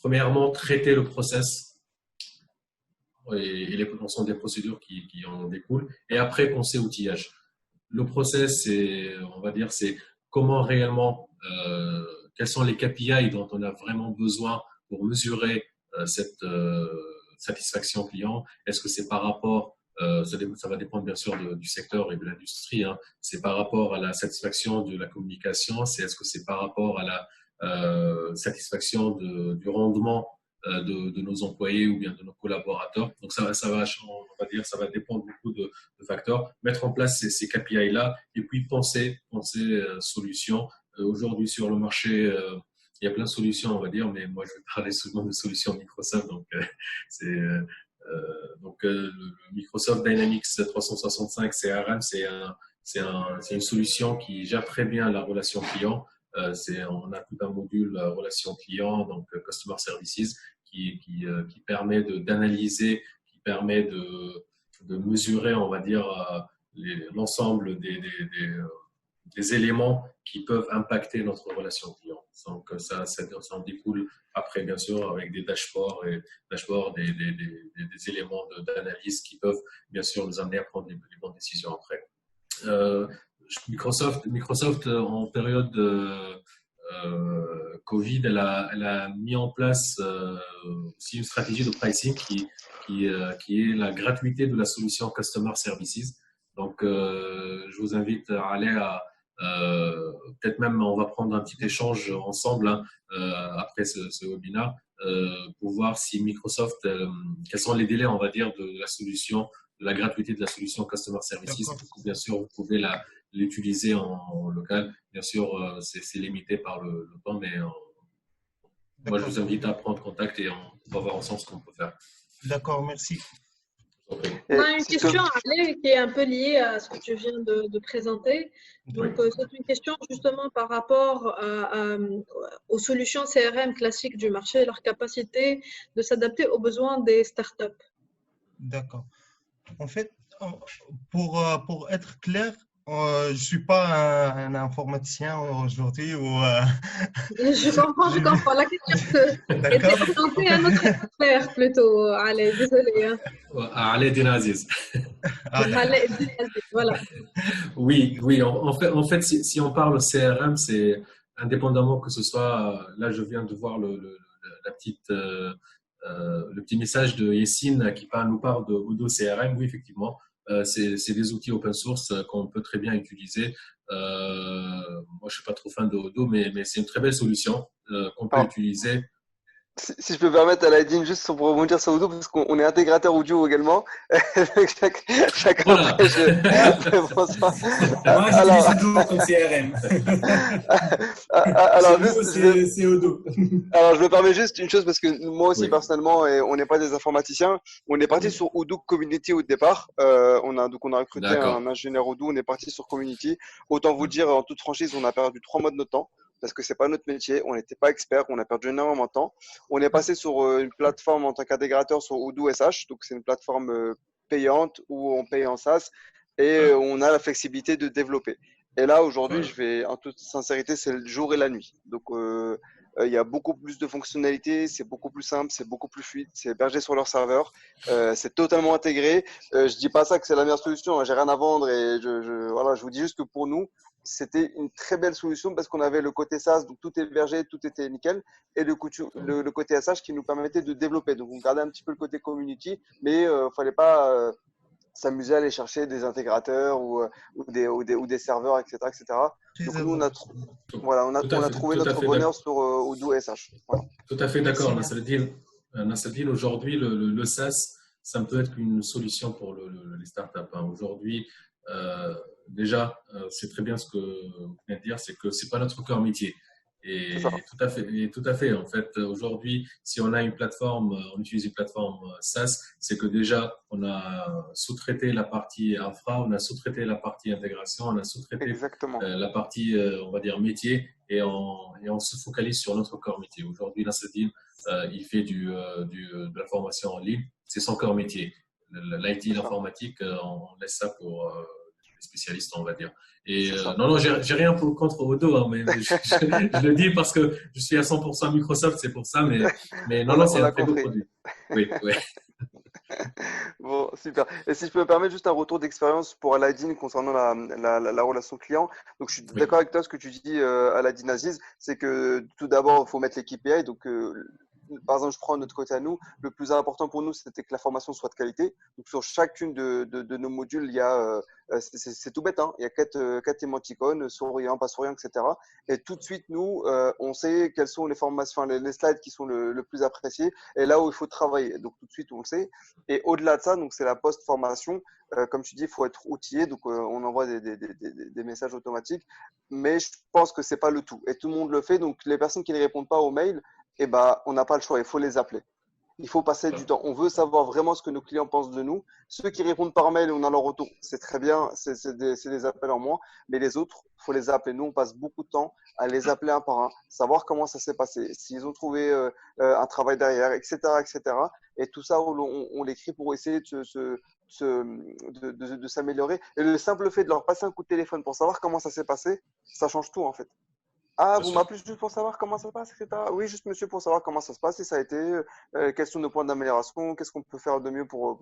premièrement, traiter le process et les potentiels des procédures qui en découlent, et après penser outillage. le process, on va dire, c'est comment réellement, quels sont les KPI dont on a vraiment besoin pour mesurer cette satisfaction client. Est-ce que c'est par rapport, ça va dépendre bien sûr du secteur et de l'industrie, hein. C'est par rapport à la satisfaction de la communication, est-ce que c'est par rapport à la satisfaction du rendement de nos employés ou bien de nos collaborateurs. Donc ça va, on va dire, ça va dépendre beaucoup de facteurs. Mettre en place ces KPI-là et puis penser solutions. Aujourd'hui sur le marché, il y a plein de solutions, on va dire, mais moi je vais parler souvent de solutions Microsoft. Donc le Microsoft Dynamics 365 CRM, c'est une solution qui gère très bien la relation client. On a tout un module relation client, donc Customer Services, qui permet d'analyser, qui permet de mesurer, on va dire, l'ensemble des éléments qui peuvent impacter notre relation client. Donc ça en découle après, bien sûr, avec des dashboards des éléments d'analyse qui peuvent, bien sûr, nous amener à prendre les bonnes décisions après. Microsoft, en période Covid, elle a mis en place aussi une stratégie de pricing qui est la gratuité de la solution Customer Services. Donc, je vous invite à aller peut-être même on va prendre un petit échange ensemble, hein, après ce webinaire, pour voir si Microsoft, quels sont les délais, on va dire, de la solution, de la gratuité de la solution Customer Services. Bien sûr, vous pouvez l'utiliser en local. Bien sûr, c'est limité par le temps, mais moi, je vous invite à prendre contact et on va voir ensemble ce qu'on peut faire. D'accord, merci. On a une question, Ale, qui est un peu liée à ce que tu viens de présenter. Donc, c'est une question justement par rapport aux solutions CRM classiques du marché, leur capacité de s'adapter aux besoins des startups. D'accord. En fait, pour être clair, je ne suis pas un informaticien aujourd'hui. Je comprends. La question était présentée à notre expert plutôt. Allez, désolé. Hein. Allez, Dinaziz. Allez, voilà. Oui. En fait, si on parle CRM, c'est indépendamment que ce soit. Là, je viens de voir le petit message de Yessine qui nous parle de Odoo CRM. Oui, effectivement. C'est des outils open source qu'on peut très bien utiliser. Moi, je ne suis pas trop fan de Odoo, mais c'est une très belle solution qu'on peut utiliser. Si je peux me permettre, Aladdin, juste pour rebondir sur Odoo, parce qu'on est intégrateur audio également. Chacun voilà. Moi, j'utilise Odoo comme CRM. Alors, c'est Odoo. Alors, je me permets juste une chose, parce que moi aussi, personnellement, on n'est pas des informaticiens. On est parti sur Odoo Community au départ. On a recruté un ingénieur Odoo. On est parti sur Community. Autant vous dire, en toute franchise, on a perdu 3 mois de notre temps, parce que c'est pas notre métier, on n'était pas expert, on a perdu énormément de temps. On est passé sur une plateforme en tant qu'intégrateur sur Odoo SH, donc c'est une plateforme payante où on paye en SaaS et on a la flexibilité de développer. Et là, aujourd'hui, je vais, en toute sincérité, c'est le jour et la nuit. Donc, il y a beaucoup plus de fonctionnalités, c'est beaucoup plus simple, c'est beaucoup plus fluide, c'est hébergé sur leur serveur, c'est totalement intégré. Je dis pas ça que c'est la meilleure solution, hein, j'ai rien à vendre et voilà, je vous dis juste que pour nous, c'était une très belle solution parce qu'on avait le côté SaaS, donc tout hébergé, tout était nickel, et le côté SH qui nous permettait de développer. Donc, on gardait un petit peu le côté community, mais fallait pas s'amuser à aller chercher des intégrateurs ou des serveurs, etc. Donc, nous, on a trouvé notre bonheur sur Odoo SH. Voilà. Tout à fait d'accord, Nasreddin. Aujourd'hui, le SaaS, ça peut être une solution pour les startups. Hein. Aujourd'hui, déjà, c'est très bien ce que vous venez de dire, c'est que c'est pas notre cœur métier. Et tout à fait. En fait, aujourd'hui, si on a une plateforme, on utilise une plateforme SaaS, c'est que déjà, on a sous-traité la partie infra, on a sous-traité la partie intégration, on a sous-traité la partie, on va dire, métier, et on se focalise sur notre corps métier. Aujourd'hui, Nasreddin, il fait de la formation en ligne, c'est son corps métier. L'IT, l'informatique, on laisse ça pour les spécialistes, on va dire. Et non, j'ai rien contre Odoo, hein, mais je le dis parce que je suis à 100% Microsoft, c'est pour ça, mais non, c'est un très beau produit. Oui. Bon, super. Et si je peux me permettre juste un retour d'expérience pour Aladine concernant la relation client. Donc, je suis Oui. d'accord avec toi, ce que tu dis, Aladine Aziz, c'est que tout d'abord, il faut mettre les KPI. Donc, par exemple, je prends notre côté à nous. Le plus important pour nous, c'était que la formation soit de qualité. Donc, sur chacune de nos modules, il y a, c'est tout bête, hein, il y a quatre émoticônes, souriant, pas souriant, etc. Et tout de suite, nous, on sait quelles sont les formations, enfin, les slides qui sont le plus appréciés et là où il faut travailler. Donc, tout de suite, on le sait. Et au-delà de ça, donc c'est la post-formation. Comme tu dis, il faut être outillé. Donc, on envoie des messages automatiques. Mais je pense que c'est pas le tout. Et tout le monde le fait. Donc, les personnes qui ne répondent pas aux mails, eh ben, on n'a pas le choix. Il faut les appeler. Il faut passer du temps. On veut savoir vraiment ce que nos clients pensent de nous. Ceux qui répondent par mail, on a leur retour. C'est très bien. C'est des appels en moins. Mais les autres, il faut les appeler. Nous, on passe beaucoup de temps à les appeler un par un, savoir comment ça s'est passé, s'ils ont trouvé un travail derrière, etc., etc. Et tout ça, on l'écrit pour essayer de s'améliorer. Et le simple fait de leur passer un coup de téléphone pour savoir comment ça s'est passé, ça change tout en fait. Ah, Bien vous sûr. m'appelez juste pour savoir comment ça se passe, etc. Oui, juste monsieur pour savoir comment ça se passe, et ça a été, quels sont nos points d'amélioration, qu'est-ce qu'on peut faire de mieux pour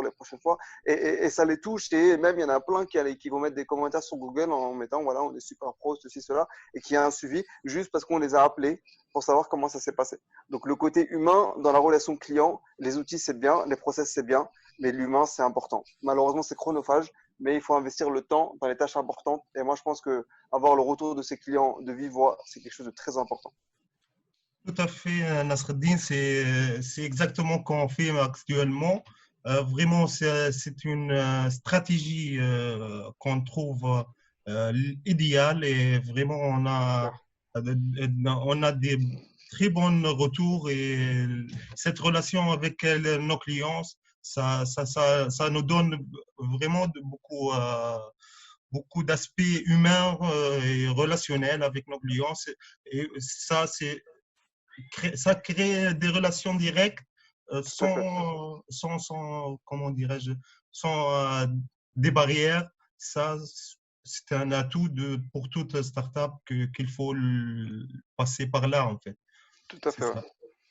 les prochaines fois. Et ça les touche, et même il y en a plein qui vont mettre des commentaires sur Google en mettant, voilà, on est super pro, ceci, cela, et qui a un suivi juste parce qu'on les a appelés pour savoir comment ça s'est passé. Donc le côté humain dans la relation client, les outils c'est bien, les process c'est bien, mais l'humain c'est important. Malheureusement c'est chronophage, mais il faut investir le temps dans les tâches importantes. Et moi je pense que avoir le retour de ses clients de vive voix, c'est quelque chose de très important. Tout à fait, Nasreddin, c'est exactement ce qu'on fait actuellement. Vraiment, c'est une stratégie qu'on trouve idéale et vraiment, on a des très bons retours et cette relation avec nos clients, ça nous donne vraiment beaucoup d'aspects humains et relationnels avec nos clients. Et ça crée des relations directes comment dirais-je, sans des barrières. Ça, c'est un atout pour toute startup qu'il faut passer par là, en fait. Tout à C'est fait. Ouais. ça.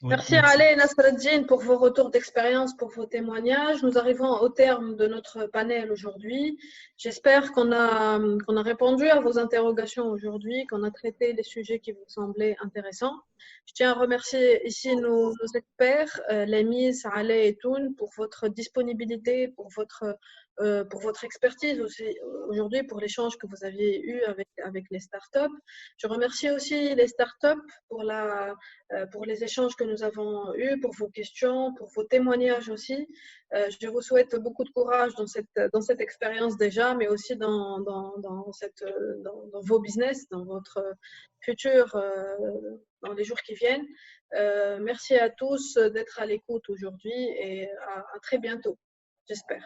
Oui, Merci merci. Ale et Nasreddin pour vos retours d'expérience, pour vos témoignages. Nous arrivons au terme de notre panel aujourd'hui. J'espère qu'on a répondu à vos interrogations aujourd'hui, qu'on a traité les sujets qui vous semblaient intéressants. Je tiens à remercier ici nos experts, Lemis, Ale et Toun, pour votre disponibilité, pour votre expertise aussi aujourd'hui, pour l'échange que vous aviez eu avec les startups. Je remercie aussi les startups pour les échanges que nous avons eus, pour vos questions, pour vos témoignages aussi. Je vous souhaite beaucoup de courage dans cette expérience déjà, mais aussi dans vos business, dans votre futur, dans les jours qui viennent. Merci à tous d'être à l'écoute aujourd'hui et à très bientôt, j'espère.